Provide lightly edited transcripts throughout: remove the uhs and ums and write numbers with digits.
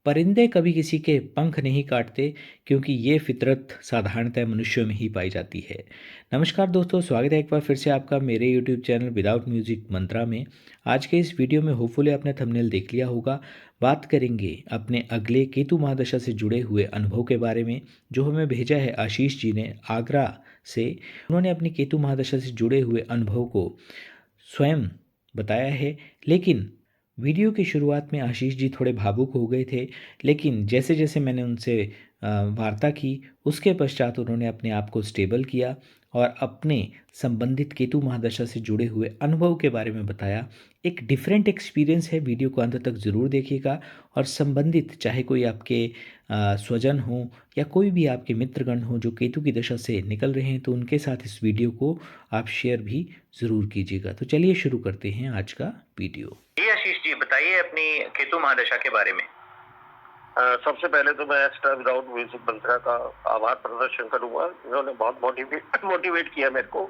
परिंदे कभी किसी के पंख नहीं काटते क्योंकि ये फितरत साधारणतः मनुष्यों में ही पाई जाती है। नमस्कार दोस्तों, स्वागत है एक बार फिर से आपका मेरे यूट्यूब चैनल विदाउट म्यूजिक मंत्रा में। आज के इस वीडियो में होपफुली आपने थंबनेल देख लिया होगा। बात करेंगे अपने अगले केतु महादशा से जुड़े हुए अनुभव के बारे में, जो हमें भेजा है आशीष जी ने आगरा से। उन्होंने अपनी केतु महादशा से जुड़े हुए अनुभव को स्वयं बताया है। लेकिन वीडियो की शुरुआत में आशीष जी थोड़े भावुक हो गए थे, लेकिन जैसे जैसे मैंने उनसे वार्ता की, उसके पश्चात उन्होंने अपने आप को स्टेबल किया और अपने संबंधित केतु महादशा से जुड़े हुए अनुभव के बारे में बताया। एक डिफरेंट एक्सपीरियंस है, वीडियो को अंत तक ज़रूर देखिएगा। और संबंधित चाहे कोई आपके स्वजन हो या कोई भी आपके मित्रगण हो जो केतु की दशा से निकल रहे हैं, तो उनके साथ इस वीडियो को आप शेयर भी ज़रूर कीजिएगा। तो चलिए शुरू करते हैं आज का वीडियो। जी आशीष जी, बताइए अपनी केतु महादशा के बारे में। सबसे पहले तो मैं एक्स्ट्रा विदाउट म्यूजिक मंत्रा का आभार प्रदर्शन करूंगा। इन्होंने बहुत मोटिवेट किया मेरे को,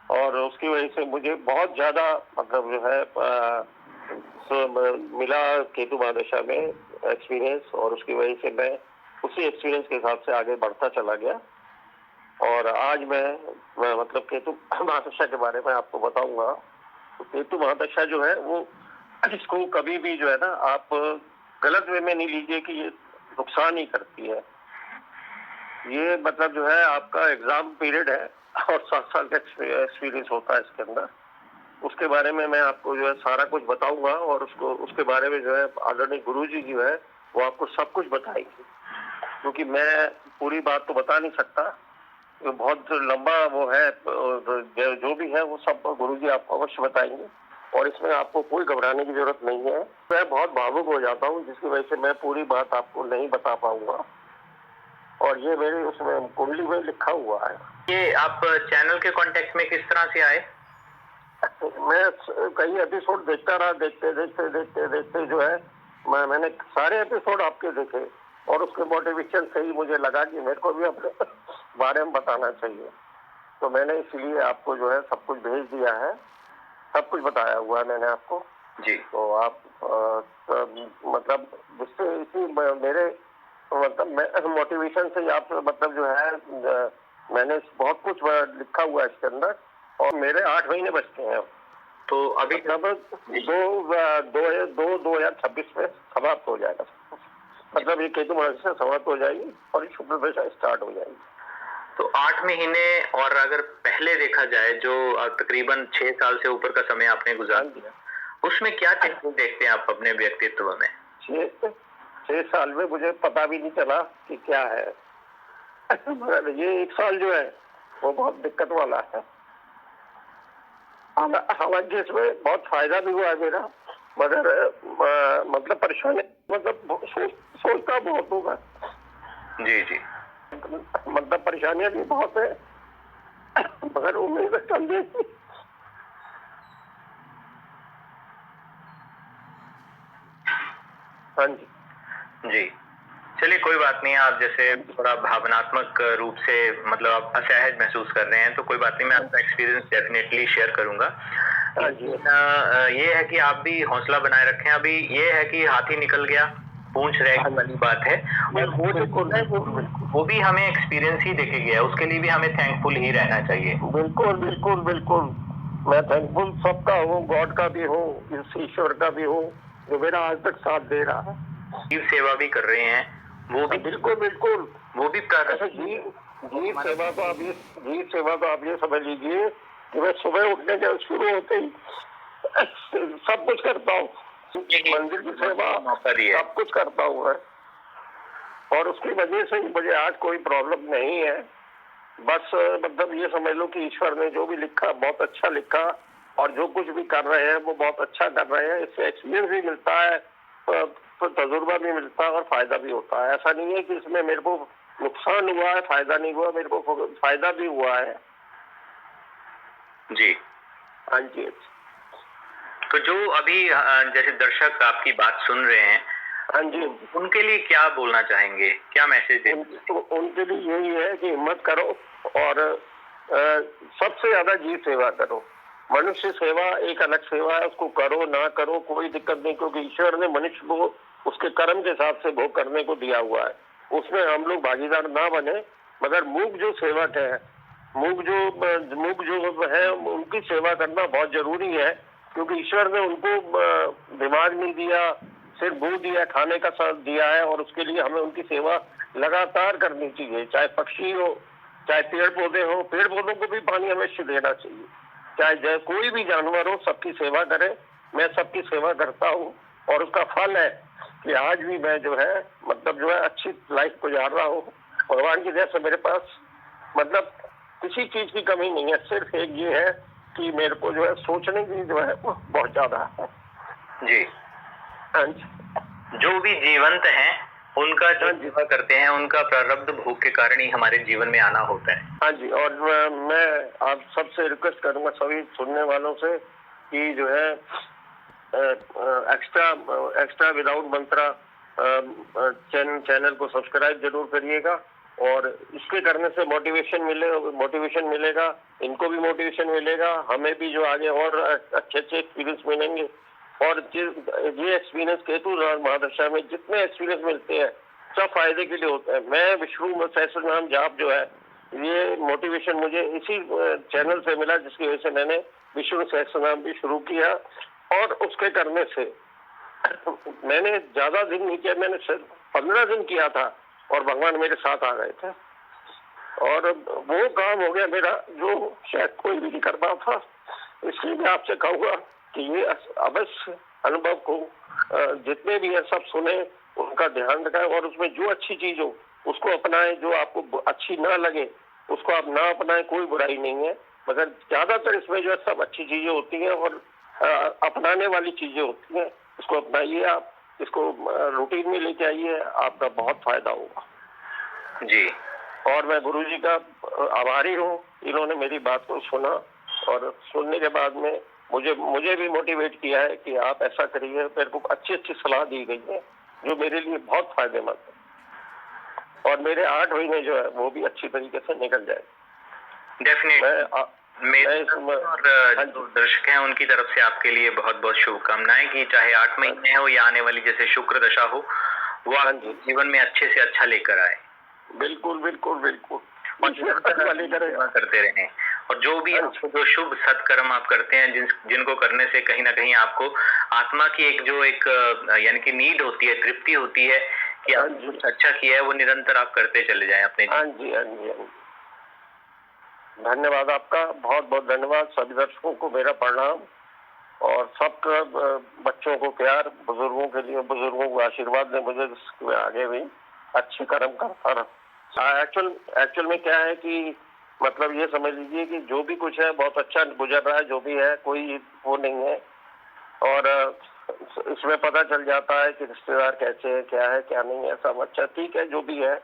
और उसकी वजह से मुझे बहुत ज्यादा मतलब जो है मिला केतु महादशा में एक्सपीरियंस, और उसकी वजह से मैं उसी एक्सपीरियंस के हिसाब से आगे बढ़ता चला गया। और आज मैं मतलब केतु महादशा के बारे में आपको बताऊंगा। तो केतु महादशा जो है वो, इसको कभी भी जो है ना आप गलत वे में नहीं लीजिए कि ये नुकसान ही करती है। ये मतलब जो है आपका एग्जाम पीरियड है और 7 साल का एक्सपीरियंस होता है इसके अंदर। उसके बारे में मैं आपको जो है सारा कुछ बताऊंगा, और उसके बारे में जो है आदरणीय गुरुजी जो है वो आपको सब कुछ बताएंगे, क्योंकि मैं पूरी बात तो बता नहीं सकता, ये बहुत लंबा वो है। जो भी है वो सब गुरुजी आपको अवश्य बताएंगे, और इसमें आपको कोई घबराने की जरूरत नहीं है। मैं बहुत भावुक हो जाता हूँ, जिसकी वजह से मैं पूरी बात आपको नहीं बता पाऊंगा, और ये मेरे उसमें कुंडली में लिखा हुआ है। ये आप चैनल के कांटेक्ट में किस तरह से आए? मैं कई एपिसोड देखता रहा, देखते जो है मैंने सारे एपिसोड आपके देखे, और उसके मोटिवेशन से ही मुझे लगा कि मेरे को भी अपने बारे में बताना चाहिए। तो मैंने इसलिए आपको जो है सब कुछ भेज दिया है, सब कुछ बताया हुआ है मैंने आपको जी। तो आप मतलब जिससे इसी मेरे मतलब मोटिवेशन से आप मतलब जो है मैंने बहुत कुछ लिखा हुआ है इसके अंदर, और मेरे 8 महीने बचते हैं। तो अभी मतलब 2026 में समाप्त हो जाएगा। मतलब ये केतु महादशा समाप्त हो जाएगी और शुक्र दशा स्टार्ट हो जाएगी। तो 8 महीने, और अगर पहले देखा जाए जो तकरीबन 6 साल से ऊपर का समय आपने गुजार दिया, उसमें क्या चेंजेस देखते हैं आप अपने व्यक्तित्व में? 6 साल में मुझे पता भी नहीं चला कि क्या है। मगर ये 1 साल जो है वो बहुत दिक्कत वाला है। हालांकि इसमें बहुत फायदा भी हुआ है मेरा, मगर मतलब परेशानी मतलब सोचता बहुत होगा। जी जी। मतलब परेशानियां भी बहुत है, मगर उम्मीद कम देती। हाँ जी जी, चलिए कोई बात नहीं। आप जैसे थोड़ा भावनात्मक रूप से मतलब आप असहज महसूस कर रहे हैं, तो कोई बात नहीं, मैं आपका एक्सपीरियंस डेफिनेटली शेयर करूंगा। हाँ जी। ये है कि आप भी हौसला बनाए रखें। अभी ये है कि हाथी निकल गया, पूंछ रह गई वाली बात है, और वो जो होता है वो भी हमें एक्सपीरियंस ही देके गया है, उसके लिए भी हमें थैंकफुल ही रहना चाहिए। बिल्कुल बिल्कुल बिल्कुल, मैं थैंकफुल सबका हूँ, गॉड का भी हूँ, इस ईश्वर का भी हूँ जो मेरा आज तक साथ दे रहा है। जीव सेवा भी कर रहे हैं वो भी, बिल्कुल बिल्कुल, वो भी कर रहे हैं। जीव सेवा तो आप ये समझ लीजिए कि मैं सुबह उठने के शुरू होते ही सब कुछ करता हूँ, मंदिर की सेवा सब कुछ करता हूँ मैं, और उसकी वजह से ही मुझे आज कोई प्रॉब्लम नहीं है। बस मतलब ये समझ लो कि ईश्वर ने जो भी लिखा बहुत अच्छा लिखा, और जो कुछ भी कर रहे हैं वो बहुत अच्छा कर रहे हैं। इससे एक्सपीरियंस भी मिलता है, तो तजुर्बा भी मिलता है, और फायदा भी होता है। ऐसा नहीं है कि इसमें मेरे को नुकसान हुआ है, फायदा नहीं हुआ, मेरे को फायदा भी हुआ है। जी हाँ जी। तो जो अभी जैसे दर्शक आपकी बात सुन रहे हैं, हाँ जी, उनके लिए क्या बोलना चाहेंगे, क्या मैसेज देंगे? उनके लिए यही है कि हिम्मत करो, और सबसे ज्यादा जीव सेवा करो। मनुष्य सेवा एक अलग सेवा है, उसको करो ना करो कोई दिक्कत नहीं, क्योंकि ईश्वर ने मनुष्य को उसके कर्म के हिसाब से भोग करने को दिया हुआ है, उसमें हम लोग भागीदार ना बने, मगर मूक जो सेवक है, मूक जो है, उनकी सेवा करना बहुत जरूरी है, क्योंकि ईश्वर ने उनको दिमाग नहीं दिया, सिर्फ मुंह दिया, खाने का साथ दिया है, और उसके लिए हमें उनकी सेवा लगातार करनी चाहिए। चाहे पक्षी हो, चाहे पेड़ पौधे हो, पेड़ पौधों को भी पानी अवश्य देना चाहिए, चाहे कोई भी जानवर हो, सबकी सेवा करे। मैं सबकी सेवा करता हूँ, और उसका फल है कि आज भी मैं जो है मतलब जो है अच्छी लाइफ गुजार रहा हूँ। भगवान की दया से मेरे पास मतलब किसी चीज की कमी नहीं है, सिर्फ एक ये है कि मेरे को जो है सोचने की जो है बहुत ज्यादा है। जी हाँ जी। जो भी जीवंत हैं उनका जो सेवा करते हैं, उनका प्रारब्ध भोग के कारण ही हमारे जीवन में आना होता है। हाँ जी, और मैं आप सबसे रिक्वेस्ट करूंगा, सभी सुनने वालों से, कि जो है एक्स्ट्रा विदाउट मंत्रा चैनल को सब्सक्राइब जरूर करिएगा, और इसके करने से मोटिवेशन मिलेगा, इनको भी मोटिवेशन मिलेगा, हमें भी जो आगे और अच्छे एक्सपीरियंस मिलेंगे। और ये एक्सपीरियंस केतु महादशा में जितने एक्सपीरियंस मिलते हैं सब फायदे के लिए होते हैं। मैं विष्णु सहस्त्रनाम जाप जो है, ये मोटिवेशन मुझे इसी चैनल से मिला, जिसकी वजह से मैंने विष्णु सहस्त्रनाम भी शुरू किया, और उसके करने से मैंने ज्यादा दिन नहीं किया, मैंने सिर्फ 15 दिन किया था, और भगवान मेरे साथ आ गए थे, और वो काम हो गया मेरा जो शायद कोई भी नहीं कर पाता था। इसलिए मैं आपसे कहूँगा कि ये अवश्य अनुभव को जितने भी है सब सुने, उनका ध्यान रखें, और उसमें जो अच्छी चीज हो उसको अपनाएं, जो आपको अच्छी ना लगे उसको आप ना अपनाएं, कोई बुराई नहीं है, मगर ज्यादातर इसमें जो है सब अच्छी चीजें होती हैं, और अपनाने वाली चीजें होती हैं। इसको अपनाइए, आप इसको रूटीन में लेके आइए, आपका बहुत फायदा होगा जी। और मैं गुरुजी का आभारी हूँ, इन्होंने मेरी बात को सुना, और सुनने के बाद में मुझे भी मोटिवेट किया है कि आप ऐसा करिए। मेरे को अच्छी सलाह दी गई है जो मेरे लिए बहुत फायदेमंद है, और मेरे 8 महीने जो है वो भी अच्छी तरीके से निकल जाए। और जो दर्शक हैं उनकी तरफ से आपके लिए बहुत बहुत शुभकामनाएं कि चाहे 8 महीने हो या आने वाली जैसे शुक्र दशा हो, वो आपके जीवन में अच्छे से अच्छा लेकर आए। बिल्कुल बिल्कुल बिल्कुल, करते रहें, और जो भी आपको जो शुभ सत्कर्म आप करते हैं, जिनको करने से कहीं ना कहीं आपको आत्मा की एक यानी कि नीड होती है, तृप्ति होती है कि आप कुछ अच्छा किया है, वो निरंतर आप करते चले जाएं अपने। हाँ जी हाँ जी हाँ जी, धन्यवाद आपका, बहुत बहुत धन्यवाद। सभी दर्शकों को मेरा प्रणाम, और सबका बच्चों को प्यार, बुजुर्गों को आशीर्वाद दें मुझे आगे भी अच्छे कर्म करता रहा। एक्चुअल में क्या है कि मतलब ये समझ लीजिए कि जो भी कुछ है बहुत अच्छा गुजर रहा है, जो भी है कोई वो नहीं है, और इसमें पता चल जाता है कि रिश्तेदार कैसे है, क्या है क्या नहीं है, सब अच्छा ठीक है, जो भी है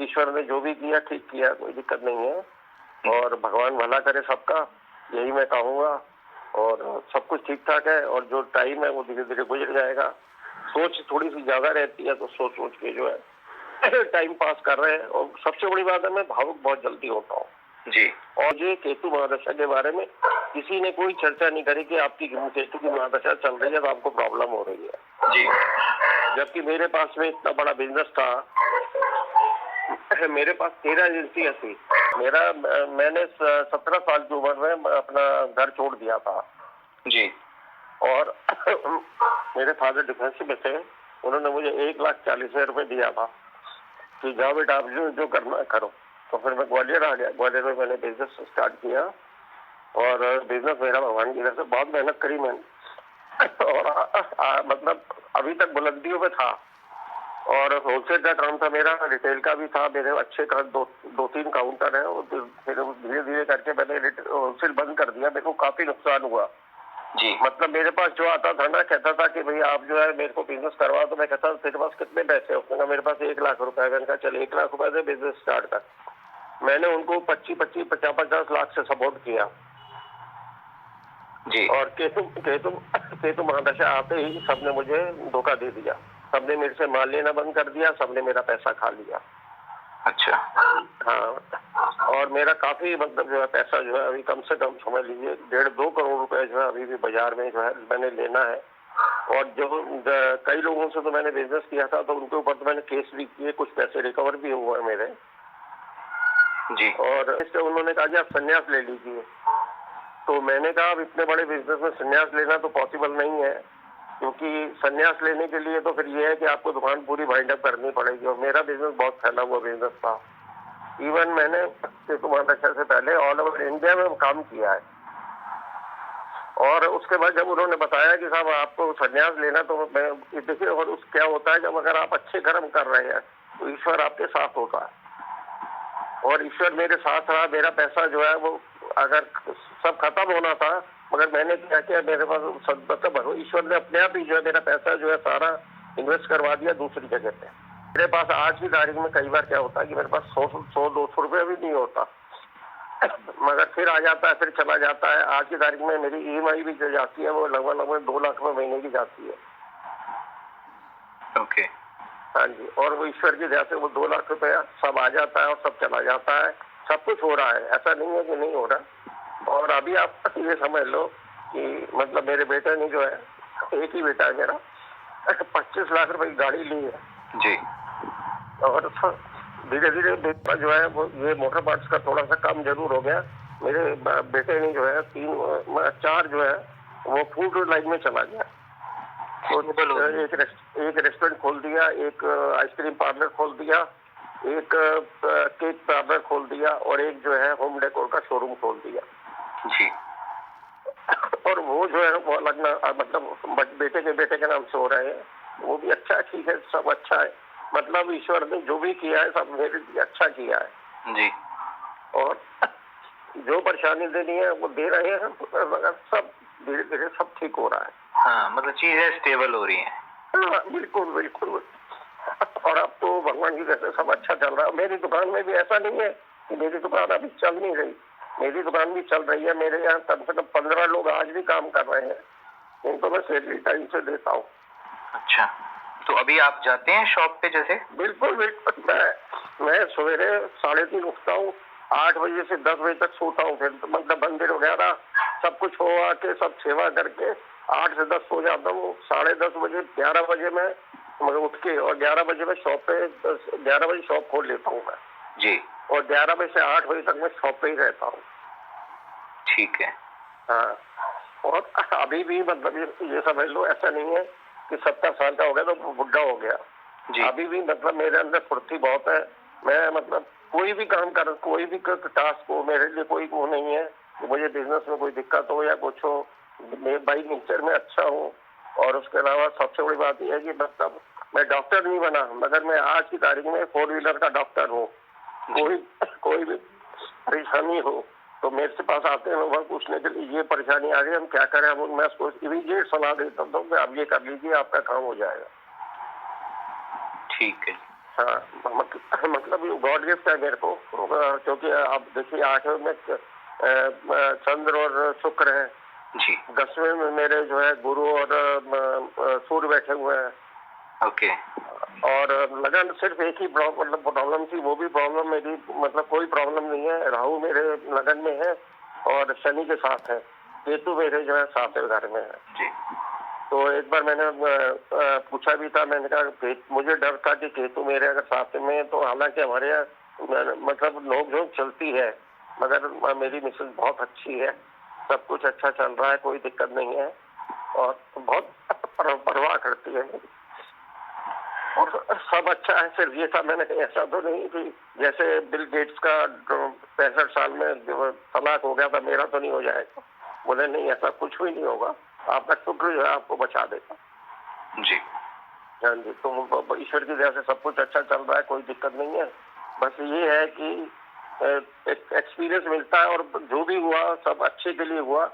ईश्वर ने जो भी किया ठीक किया, कोई दिक्कत नहीं है, और भगवान भला करे सबका, यही मैं कहूँगा। और सब कुछ ठीक ठाक है, और जो टाइम है वो धीरे धीरे गुजर जाएगा। सोच थोड़ी सी ज्यादा रहती है, तो सोच के जो है टाइम पास कर रहे हैं, और सबसे बड़ी बात है मैं भावुक बहुत जल्दी होता हूँ जी। और ये केतु महादशा के बारे में किसी ने कोई चर्चा नहीं करी कि आपकी केतु की महादशा चल रही है तो आपको प्रॉब्लम हो रही है जी। जबकि मेरे पास में इतना बड़ा बिजनेस था, मेरे पास 13 एजेंसियां थी, मैंने 17 साल की उम्र में अपना घर छोड़ दिया था जी। और मेरे फादर डिफेंस में थे, उन्होंने मुझे 1,40,000 रुपए दिया था कि जाओ बेटा आप जो करना करो। तो फिर मैं ग्वालियर आ गया, ग्वालियर में मैंने बिजनेस स्टार्ट किया, और बिजनेस मेरा भगवान की तरफ से बहुत मेहनत करी मैंने और मतलब अभी तक बुलंदियों पे था, और होलसेल का काम था मेरा, रिटेल का भी था, मेरे अच्छे दो तीन काउंटर है, और फिर धीरे धीरे करके मैंने होलसेल बंद कर दिया। मेरे को काफी नुकसान हुआ जी। मतलब मेरे पास जो आता था ना, कहता था कि भाई आप जो है मेरे को बिजनेस करवा, तो मैं कहता तेरे पास कितने पैसे? उसने कहा मेरे पास 1 लाख रुपए। मैंने कहा चल 1 लाख रुपए से बिजनेस स्टार्ट कर। मैंने उनको 25-50 लाख से सपोर्ट किया जी। और केतु महादशा आते ही सबने मुझे धोखा दे दिया, सबने मेरे से माल लेना बंद कर दिया, सबने मेरा पैसा खा लिया। अच्छा। हाँ, और मेरा काफी मतलब जो है पैसा जो है अभी कम से कम समझ लीजिए 1.5-2 करोड़ रुपए जो है अभी भी बाजार में जो है मैंने लेना है, और जो कई लोगों से तो मैंने बिजनेस किया था, तो उनके ऊपर तो मैंने केस भी किए, कुछ पैसे रिकवर भी हुए मेरे जी। और इससे उन्होंने कहा कि आप संन्यास ले लीजिए। तो मैंने कहा अब इतने बड़े बिजनेस में संन्यास लेना तो पॉसिबल नहीं है, क्योंकि संन्यास लेने के लिए तो फिर ये है कि आपको दुकान पूरी वाइंड अप करनी पड़ेगी, और मेरा बिजनेस बहुत फैला हुआ बिजनेस था। इवन मैंने तुम्हारे से पहले ऑल ओवर इंडिया में काम किया है। और उसके बाद जब उन्होंने बताया कि साहब आपको संन्यास लेना, तो मैं देखिए, और उस क्या होता है जब अगर आप अच्छे कर्म कर रहे हैं तो ईश्वर आपके साथ होता है, और ईश्वर मेरे साथ रहा। मेरा पैसा जो है वो अगर सब खत्म होना था, मगर मैंने क्या किया, मेरे पास मतलब ईश्वर ने अपने आप ही जो है मेरा पैसा जो है सारा इन्वेस्ट करवा दिया दूसरी जगह पे। मेरे पास आज की तारीख में कई बार क्या होता है कि मेरे पास 100-200 रुपये भी नहीं होता, मगर फिर आ जाता है, फिर चला जाता है। आज की तारीख में मेरी EMI भी जो जाती है वो लगभग 2 लाख रुपए महीने की जाती है। ओके। हाँ जी, और वो ईश्वर की दया से वो 2 लाख रुपया सब आ जाता है और सब चला जाता है, सब कुछ हो रहा है, ऐसा नहीं है कि नहीं हो रहा। और अभी आप ये समझ लो कि मतलब मेरे बेटे ने जो है, एक ही बेटा है मेरा, 25 लाख रुपए की गाड़ी ली है जी। और धीरे धीरे बेटा जो है वो ये मोटर पार्ट्स का थोड़ा सा कम जरूर हो गया। मेरे बेटे ने जो है 4 जो है वो फूड लाइन में चला गया। तो एक रेस्टोरेंट खोल दिया, एक आइसक्रीम पार्लर खोल दिया, एक केक पार्लर खोल दिया, और एक जो है होम डेकोर का शोरूम खोल दिया जी। और वो जो है वो अलग मतलब बेटे के नाम से हो रहे हैं। वो भी अच्छा, ठीक है, सब अच्छा है। मतलब ईश्वर ने जो भी किया है सब मेरे लिए अच्छा किया है जी। और जो परेशानी देनी है वो दे रहे हैं, मगर सब धीरे धीरे सब ठीक हो रहा है। हाँ, मतलब चीजें स्टेबल हो रही हैं। हाँ, बिल्कुल बिल्कुल। और अब तो भगवान की वजह से सब अच्छा चल रहा है। मेरी दुकान में भी ऐसा नहीं है कि मेरी दुकान अभी चल नहीं रही, मेरी दुकान भी चल रही है। मेरे यहाँ कम से कम 15 लोग आज भी काम कर रहे हैं, उनको मैं सैलरी टाइम से देता हूँ। अच्छा, तो अभी आप जाते हैं शॉप पे जैसे? बिल्कुल बिल्कुल। मैं सवेरे 3:30 उठता हूँ, 8 बजे से 10 बजे तक सोता हूँ, फिर मतलब मंदिर वगैरह सब कुछ हो आके सब सेवा करके 8 से 10 सो जाता हूँ। 10:30 बजे 11 बजे मैं मगर उठ के और 11 बजे मैं शॉप पे 11 बजे शॉप खोल लेता हूँ मैं जी। और 11 बजे से 8 बजे तक मैं शॉप पे ही रहता हूँ। ठीक है। हाँ, और अभी भी मतलब ये समझ लो, ऐसा नहीं है कि 70 साल का हो गया तो बुढ़ा हो गया जी। अभी भी मतलब मेरे अंदर फुर्ती बहुत है। मैं मतलब कोई भी काम कर, कोई भी टास्क हो, मेरे लिए कोई वो नहीं है कि मुझे बिजनेस में कोई दिक्कत हो या कुछ हो। मैं बाई नेचर में अच्छा हूँ। और उसके अलावा सबसे बड़ी बात यह है कि मतलब मैं डॉक्टर नहीं बना, मगर मैं आज की तारीख में 4 व्हीलर का डॉक्टर हूँ। कोई भी परेशानी हो तो मेरे से पास आते हैं लोग पूछने के लिए, ये परेशानी आ गई, हम क्या करें। अब मैं उसको इमीडिएट सलाह देता हूँ कि आप ये कर लीजिए, आपका काम हो जाएगा। ठीक है। हाँ, मतलब ये गॉड गिफ्ट है मेरे को, क्योंकि आप देखिए 8वें में चंद्र और शुक्र है जी। 10वें में मेरे जो है गुरु और सूर्य बैठे हुए हैं। ओके। और लगन सिर्फ एक ही प्रॉब्लम थी, वो भी प्रॉब्लम मेरी मतलब कोई प्रॉब्लम नहीं है। राहु मेरे लगन में है और शनि के साथ है, केतु मेरे जो है 7वें घर में है जी। तो एक बार मैंने पूछा भी था, मैंने कहा मुझे डर था कि केतु मेरे अगर 7वें में, तो हालांकि हमारे यहाँ मतलब नोक झोंक चलती है, मगर मेरी मिसेज बहुत अच्छी है, सब कुछ अच्छा चल रहा है, कोई दिक्कत नहीं है और बहुत परवाह करती है और सब अच्छा है। सिर्फ ये था, मैंने कहा ऐसा तो नहीं कि जैसे बिल गेट्स का 65 साल में तलाक हो गया था, मेरा तो नहीं हो जाएगा। बोले नहीं, ऐसा कुछ भी नहीं होगा, आपका शुक्र जो है आपको बचा देगा। जी। हाँ जी, तो ईश्वर की दया से सब कुछ अच्छा चल रहा है, कोई दिक्कत नहीं है। बस ये है कि एक एक्सपीरियंस मिलता है और जो भी हुआ सब अच्छे के लिए हुआ।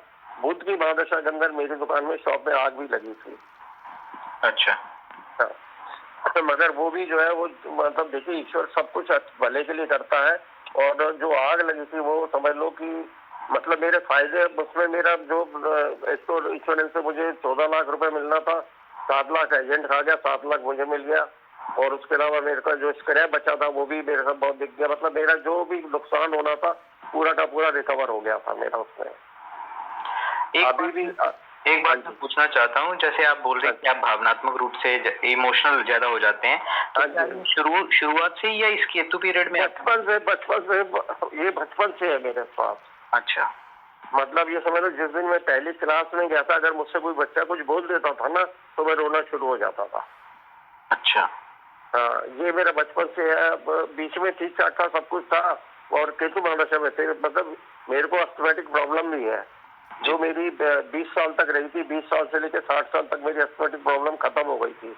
बुध की महादशा के अंदर मेरी दुकान में शॉप में आग भी लगी थी। अच्छा। हाँ, मगर वो भी जो है वो मतलब देखिए ईश्वर सब कुछ भले के लिए करता है। और जो आग लगी थी वो समझ लो कि मतलब मेरे फायदे उसमें, मेरा जो एक तो इंश्योरेंस से मुझे 14 लाख रुपए मिलना था, 7 लाख एजेंट खा गया, 7 लाख मुझे मिल गया। और उसके अलावा मेरे का जो स्क्रैप बचा था वो भी मेरे साथ बहुत दिख गया। मतलब मेरा जो भी नुकसान होना था पूरा का पूरा रिकवर हो गया था मेरा उसमें। एक अभी भी एक बात मैं पूछना चाहता हूँ, जैसे आप बोल रहे हैं कि आप भावनात्मक रूप से इमोशनल ज्यादा हो जाते हैं, तो क्या ये शुरुआत से ही या इस केतु पीरियड में? बचपन से है मेरे पास। अच्छा, मतलब ये समझ लो, जिस दिन मैं पहली क्लास में गया था, अगर मुझसे कोई बच्चा कुछ बोल देता था ना, तो मैं रोना शुरू हो जाता था। अच्छा, हाँ, ये मेरा बचपन से है। बीच में ठीक ठाक था, सब कुछ था, और केतु महादशा में थे, मतलब मेरे को अस्थमैटिक प्रॉब्लम भी है, जो मेरी 20 साल तक रही थी। 20 साल से लेकर 60 साल तक मेरी अस्थमैटिक प्रॉब्लम खत्म हो गई थी।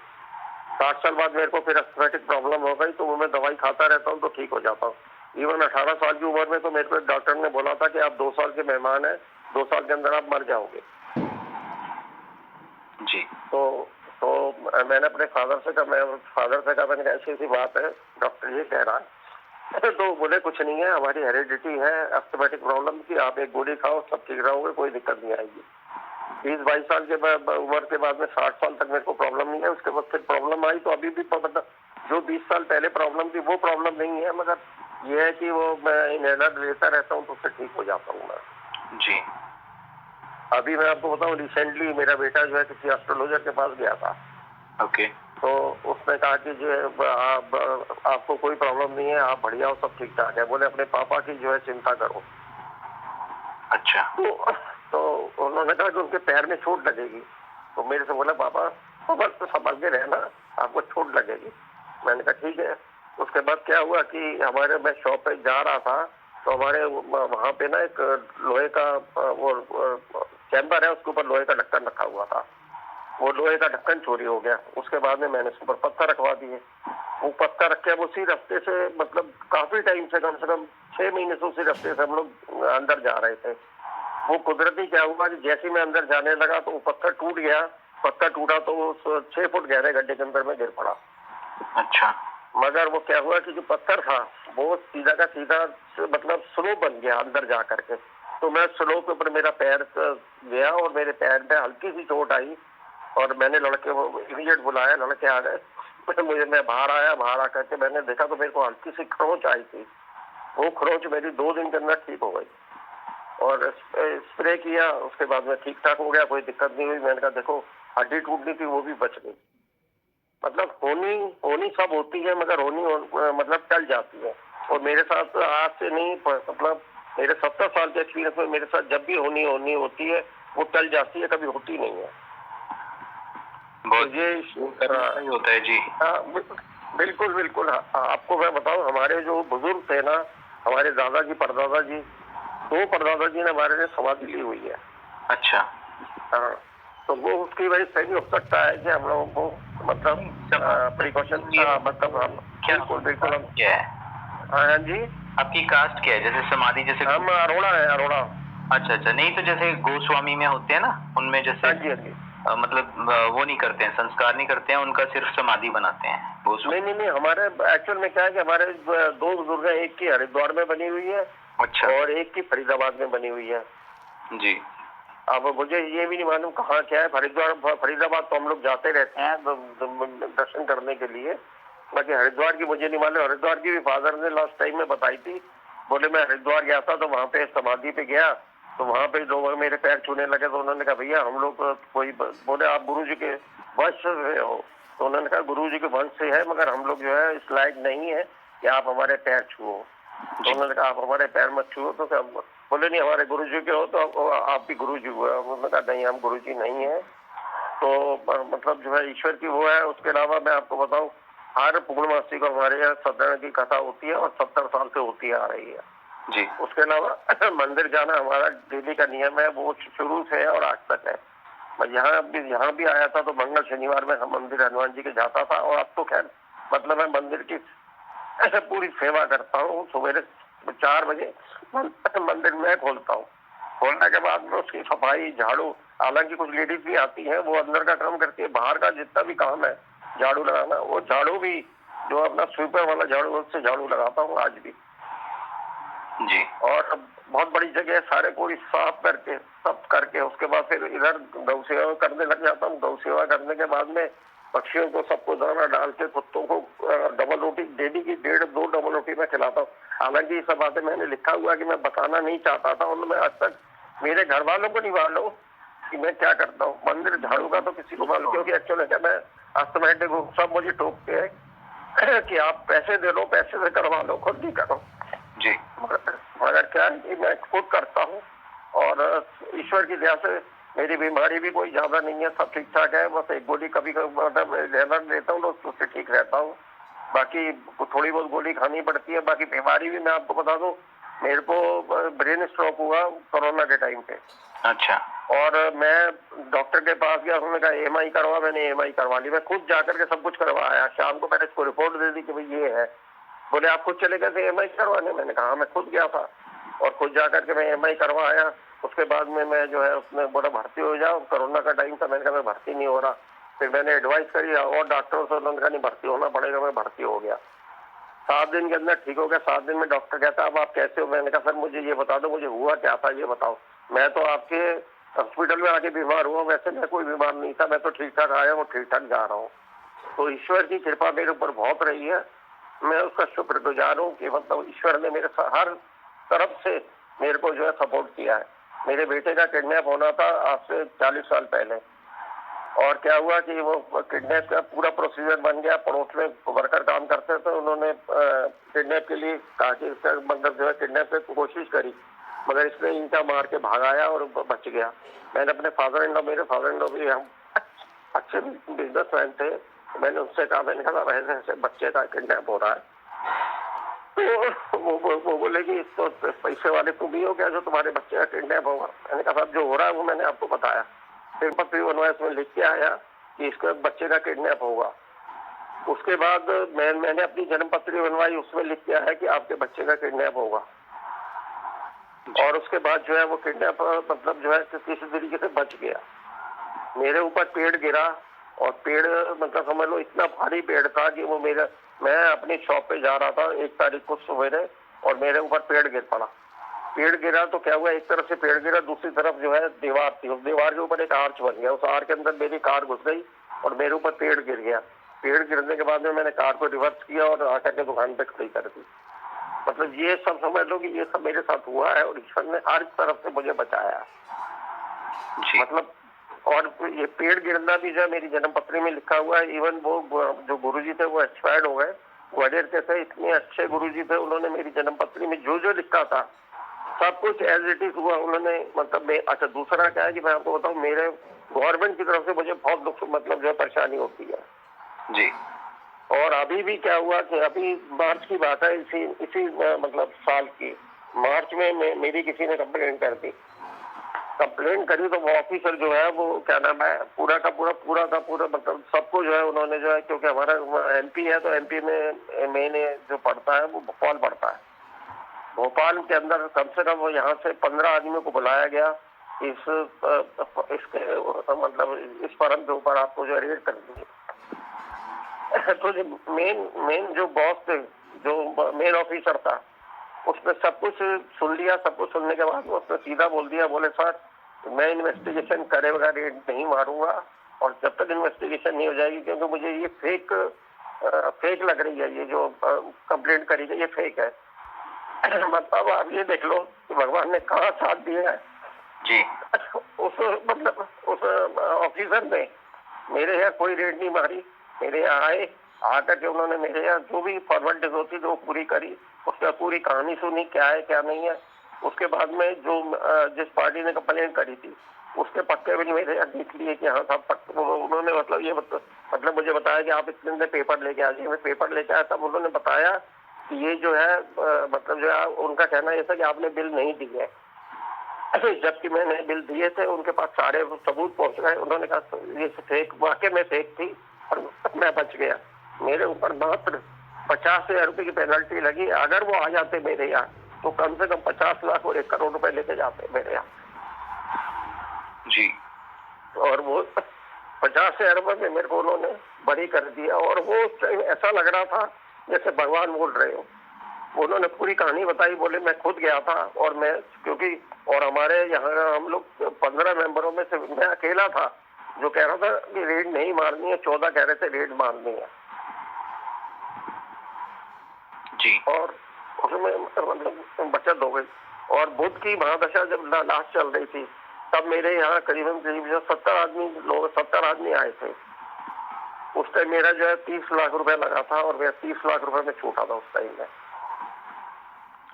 60 साल बाद मेरे को फिर अस्थमैटिक प्रॉब्लम हो गई, तो वो मैं दवाई खाता रहता हूँ तो ठीक हो जाता हूँ। इवन 18 साल की उम्र में तो मेरे को एक डॉक्टर ने बोला था कि आप 2 साल के मेहमान हैं, 2 साल के अंदर आप मर जाओगे। जी। तो मैंने अपने फादर से कहा, मैंने कहा ऐसी ऐसी बात है, डॉक्टर ये कह रहा है। तो बोले कुछ नहीं है, हमारी हेरिडिटी है अस्थमैटिक प्रॉब्लम की, आप एक गोली खाओ सब ठीक रहोगे, कोई दिक्कत नहीं आएगी। 20-22 साल के उम्र के बाद में 60 साल तक मेरे को प्रॉब्लम नहीं है। उसके बाद फिर प्रॉब्लम आई, तो अभी भी मतलब जो 20 साल पहले प्रॉब्लम थी वो प्रॉब्लम नहीं है, मगर ये है कि वो मैं इनहेलर लेता रहता हूँ तो उससे ठीक हो जाता हूँ मैं। जी। अभी मैं आपको बताऊं, रिसेंटली मेरा बेटा जो है किसी एस्ट्रोलॉजर के पास गया था। ओके। तो उसने कहा कि जो है आपको कोई प्रॉब्लम नहीं है, आप बढ़िया हो, सब ठीक ठाक है। बोले अपने पापा की जो है चिंता करो। अच्छा। तो उन्होंने कहा कि उनके पैर में चोट लगेगी। तो मेरे से बोला पापा तो बस तो समझ के रहना, आपको चोट लगेगी। मैंने कहा ठीक है। उसके बाद क्या हुआ कि मैं शॉप पे जा रहा था, तो हमारे वहाँ पे ना एक लोहे का वो चैम्बर है, उसके ऊपर लोहे का ढक्कन रखा हुआ था। वो लोहे का ढक्कन चोरी हो गया। उसके बाद में मैंने उसके ऊपर पत्थर रखवा दिए। वो पत्थर रख के अब उसी रास्ते से, मतलब काफी टाइम से, कम से कम 6 महीने से उसी रास्ते से हम लोग अंदर जा रहे थे। वो कुदरती क्या हुआ कि जैसे मैं अंदर जाने लगा तो वो पत्थर टूट गया। पत्थर टूटा तो वो 6 फुट गहरे गड्ढे के अंदर में गिर पड़ा। अच्छा। मगर वो क्या हुआ कि जो पत्थर था वो सीधा का सीधा मतलब स्लो बन गया अंदर जा करके। तो मैं स्लो के ऊपर मेरा पैर गया और मेरे पैर पे हल्की सी चोट आई, और मैंने लड़के वो इमीडिएट बुलाया, लड़के आ गए। मैं बाहर आया, बाहर आकर के मैंने देखा तो मेरे को हल्की सी खरोंच आई थी। वो खरोंच मेरी 2 दिन के अंदर ठीक हो गई, और स्प्रे किया, उसके बाद में ठीक ठाक हो गया, कोई दिक्कत नहीं हुई। मैंने कहा देखो, हड्डी टूटनी थी वो भी बच गई। मतलब होनी सब होती है, मगर मतलब टल जाती है। और मेरे साथ आज से नहीं, मतलब मेरे 70 साल के एक्सपीरियंस में मेरे साथ जब भी होनी होती है, वो टल जाती है, कभी होती नहीं है। बहुत ये सही होता है जी। हाँ, बिल्कुल बिल्कुल। आपको मैं बताऊं, हमारे जो बुजुर्ग थे ना, हमारे दादाजी परदादा जी, 2 परदादा जी ने हमारे लिए समाधि ली हुई है। अच्छा। हाँ, तो वो उसकी वजह से भी हो सकता है कि हम लोगों को मतलब प्रिकॉशन मतलब हम बिल्कुल हम क्या है? हाँ जी। आपकी कास्ट क्या है? जैसे समाधि जैसे हम अरोड़ा है, अरोड़ा। अच्छा। नहीं तो जैसे गोस्वामी में होते हैं ना, उनमें जैसे हाँ जी। मतलब वो नहीं करते हैं, संस्कार नहीं करते हैं, उनका सिर्फ समाधि बनाते हैं गोस्वामी। नहीं, हमारे एक्चुअल में क्या है कि हमारे 2 बुजुर्ग हैं, एक की हरिद्वार में बनी हुई है। अच्छा। और एक की फरीदाबाद में बनी हुई है जी। अब मुझे ये भी नहीं मालूम कहाँ क्या है। फरीदाबाद तो हम लोग जाते रहते हैं दर्शन करने के लिए, बाकी हरिद्वार की मुझे नहीं मालूम। हरिद्वार की भी फादर ने लास्ट टाइम में बताई थी। बोले मैं हरिद्वार गया था तो वहाँ पे समाधि पे गया, तो वहाँ पे लोग मेरे पैर छूने लगे, तो उन्होंने कहा भैया हम लोग कोई, बोले आप गुरु जी के वंश से हो? तो उन्होंने कहा गुरु जी के वंश से है, मगर हम लोग जो है इस लायक नहीं है कि आप हमारे पैर छुओ। तो उन्होंने कहा आप हमारे पैर मत छुओ। तो क्या बोले नहीं, हमारे गुरु जी के हो तो आप भी गुरु जी हुए। उन्होंने कहा नहीं, हम गुरु जी नहीं है। तो मतलब जो है ईश्वर की वो है। उसके अलावा मैं आपको बताऊं, हर पूर्णमासी को हमारे यहाँ सत्यनारायण की कथा होती है, और 70 साल से होती आ रही है जी। उसके अलावा मंदिर जाना हमारा डेली का नियम है, वो शुरू से है और आज तक है। मैं यहाँ भी आया था तो मंगल शनिवार में हम मंदिर हनुमान जी के जाता था, और अब तो खैर मतलब मैं मंदिर की पूरी सेवा करता हूँ। सवेरे 4 बजे मंदिर में खोलता हूँ। खोलने के बाद में उसकी सफाई, झाड़ू, हालांकि कुछ लेडीज भी आती हैं, वो अंदर का काम करती है, बाहर का जितना भी काम है झाड़ू लगाना, वो झाड़ू भी जो अपना स्वीपर वाला झाड़ू, उससे झाड़ू लगाता हूँ आज भी जी। और बहुत बड़ी जगह सारे पूरी साफ करके सब करके उसके बाद फिर इधर गौ सेवा करने लग जाता हूँ। गौ सेवा करने के बाद में पक्षियों को सबको दाना डाल के, कुत्तों को डबल रोटी डेली की 1.5-2 डबल रोटी में खिलाता हूँ। हालांकि ये सब बातें मैंने लिखा हुआ कि मैं बताना नहीं चाहता था, और मैं आज तक मेरे घर वालों को नहीं मालूम कि मैं क्या करता हूँ। मंदिर झाड़ू का तो किसी को मालूम, क्योंकि एक्चुअली क्या मैं अस्थमेटिक हूँ, सब मुझे टोकते हैं कि आप पैसे दे लो, पैसे से करवा लो, खुद नहीं करो जी। मगर क्या है कि मैं खुद करता हूँ और ईश्वर की दया से मेरी बीमारी भी कोई ज्यादा नहीं है, सब ठीक ठाक है। बस एक गोली कभी कभी मतलब लेता हूँ तो उससे ठीक रहता हूँ, बाकी थोड़ी बहुत गोली खानी पड़ती है। बाकी बीमारी भी मैं आपको बता दूं, मेरे को ब्रेन स्ट्रोक हुआ कोरोना के टाइम पे। अच्छा। और मैं डॉक्टर के पास गया, उन्होंने कहा EMI करवा, मैंने EMI करवा ली। मैं खुद जाकर के सब कुछ करवाया, शाम को मैंने इसको रिपोर्ट दे दी कि भाई ये है। बोले आप खुद चले गए थे EMI करवाने? मैंने कहा मैं खुद गया था और खुद जाकर के मैं EMI करवाया। उसके बाद में मैं जो है उसमें बोला भर्ती हो जाओ, कोरोना का टाइम था, मैंने कहा मैं भर्ती नहीं हो रहा। फिर मैंने एडवाइस करी और डॉक्टरों से, उन्होंने कहा नहीं भर्ती होना पड़ेगा, मैं भर्ती हो गया। 7 दिन के अंदर ठीक हो गया। 7 दिन में डॉक्टर कहता अब आप कैसे हो? मैंने कहा सर मुझे ये बता दो, मुझे हुआ क्या था ये बताओ। मैं तो आपके हॉस्पिटल में आके बीमार हुआ, वैसे मैं कोई बीमार नहीं था, मैं तो ठीक ठाक आया हूँ, ठीक ठाक जा रहा हूँ। तो ईश्वर की कृपा मेरे ऊपर बहुत रही है, मैं उसका शुक्रगुजार हूँ कि मतलब ईश्वर ने मेरे हर तरफ से मेरे को जो है सपोर्ट किया है। मेरे बेटे का किडनैप होना था आज से 40 साल पहले, और क्या हुआ कि वो किडनैप का पूरा प्रोसीजर बन गया। पड़ोस में वर्कर काम करते थे, उन्होंने किडनैप के लिए कहा कि मतलब जो है किडनैप की कोशिश करी, मगर इसने ईंटा मार के भागाया और बच गया। मैंने अपने फादर इन लॉ, मेरे फादर इन लॉ भी हम अच्छे बिजनेसमैन थे, मैंने उनसे कहा, मैंने कहा ऐसे ऐसे बच्चे का किडनैप हो रहा है। तो वो बोले कि तो पैसे वाले तुम भी हो क्या जो तुम्हारे बच्चे का किडनैप होगा? मैंने कहा साहब जो हो रहा है वो मैंने आपको बताया। फिर पत्री बनवाया, उसमें लिख के आया कि इसके बच्चे का किडनैप होगा। उसके बाद मैंने अपनी जन्म पत्री बनवाई, उसमें लिख के आया कि आपके बच्चे का किडनैप होगा। और उसके बाद जो है वो किडनैप मतलब जो है किसी तरीके से बच गया। मेरे ऊपर पेड़ गिरा और पेड़ मतलब समझ लो इतना भारी पेड़ था कि वो मैं अपनी शॉप पे जा रहा था 1 तारीख को सवेरे और मेरे ऊपर पेड़ गिर पड़ा। पेड़ गिरा तो क्या हुआ, एक तरफ से पेड़ गिरा, दूसरी तरफ जो है दीवार थी, उस दीवार के ऊपर एक आर्च बन गया, उस आर्च के अंदर मेरी कार घुस गई और मेरे ऊपर पेड़ गिर गया। पेड़ गिरने के बाद में मैंने कार को रिवर्स किया और आकर के दुकान पे खड़ी कर दी। मतलब ये सब समझ लो कि ये सब मेरे साथ हुआ है और ईश्वर ने हर तरफ से मुझे बचाया। मतलब और ये पेड़ गिरना भी जो है मेरी जन्म पत्री में लिखा हुआ है। इवन वो जो गुरुजी थे वो एक्सपायर्ड हो गए, ग्वालियर के थे, इतने अच्छे गुरुजी थे, उन्होंने मेरी जन्म पत्री में जो जो लिखा था सब कुछ एज इट इज हुआ उन्होंने। मतलब अच्छा दूसरा क्या है कि मैं आपको बताऊं, मेरे गवर्नमेंट की तरफ से मुझे बहुत दुख मतलब जो परेशानी होती है जी। और अभी भी क्या हुआ कि अभी मार्च की बात है, इसी मतलब साल की मार्च में मेरी किसी ने कंप्लेंट कर दी। कंप्लेंट करी तो वो ऑफिसर जो है वो क्या नाम है पूरा का पूरा मतलब सबको जो है उन्होंने जो है, क्योंकि हमारा MP है तो MP में मेन जो पड़ता है वो भोपाल पड़ता है। भोपाल के अंदर कम से कम यहाँ से 15 आदमियों को बुलाया गया इसके मतलब इस फर्म के ऊपर आपको जो रेड कर दी। तो जो मेन जो बॉस थे, जो मेन ऑफिसर था, उसने सब कुछ सुन लिया। सब कुछ सुनने के बाद उसने सीधा बोल दिया, बोले सर मैं इन्वेस्टिगेशन करे बगैर रेड नहीं मारूंगा और जब तक इन्वेस्टिगेशन नहीं हो जाएगी, क्योंकि मुझे ये फेक लग रही है, ये जो कंप्लेंट करी गई ये फेक है। मतलब आप ये देख लो कि भगवान ने कहाँ साथ दिया है जी। उस मतलब उस ऑफिसर ने मेरे यहाँ कोई रेड नहीं मारी। मेरे यहाँ आए, आकर के उन्होंने मेरे यहाँ जो भी फॉर्मेलिटीज होती थी वो पूरी करी, उसका पूरी कहानी सुनी क्या है क्या नहीं है। उसके बाद में जो जिस पार्टी ने कंप्लेंट करी थी उसके पक्के भी मेरे यहाँ देख लिए कि हाँ साहब उन्होंने मतलब ये मतलब मुझे बताया कि आप इतने दिन पेपर लेके आ जाइए। मैं पेपर लेके आया तब उन्होंने बताया कि ये जो है मतलब जो है उनका कहना ये था कि आपने बिल नहीं दिए, जबकि मैंने बिल दिए थे। उनके पास सारे सबूत पहुंच गए। उन्होंने कहा ये फेक, वाकई में फेक थी और मैं बच गया। मेरे ऊपर मात्र 50,000 रुपए की पेनल्टी लगी। अगर वो आ जाते मेरे यहाँ तो कम से कम 50 लाख और 1 करोड़ रुपए लेके जाते मेरे यहाँ जी। और वो 50,000 रुपए में मेरे को उन्होंने बरी कर दिया। और वो ऐसा लग रहा था जैसे भगवान बोल रहे हो। उन्होंने पूरी कहानी बताई, बोले मैं खुद गया था और मैं क्योंकि और हमारे यहाँ हम लोग 15 मेंबरों में से मैं अकेला था जो कह रहा था कि रेड नहीं मारनी है, 14 कह रहे थे रेड मारनी है। जी। और उसमें मतलब बचत हो गई। और बुध की महादशा जब लास्ट चल रही थी तब मेरे यहाँ करीबन करीब 70 आदमी आए थे। उस टाइम मेरा जो है 30 लाख रुपए लगा था और मैं 30 लाख रुपए में छूटा था उस टाइम में।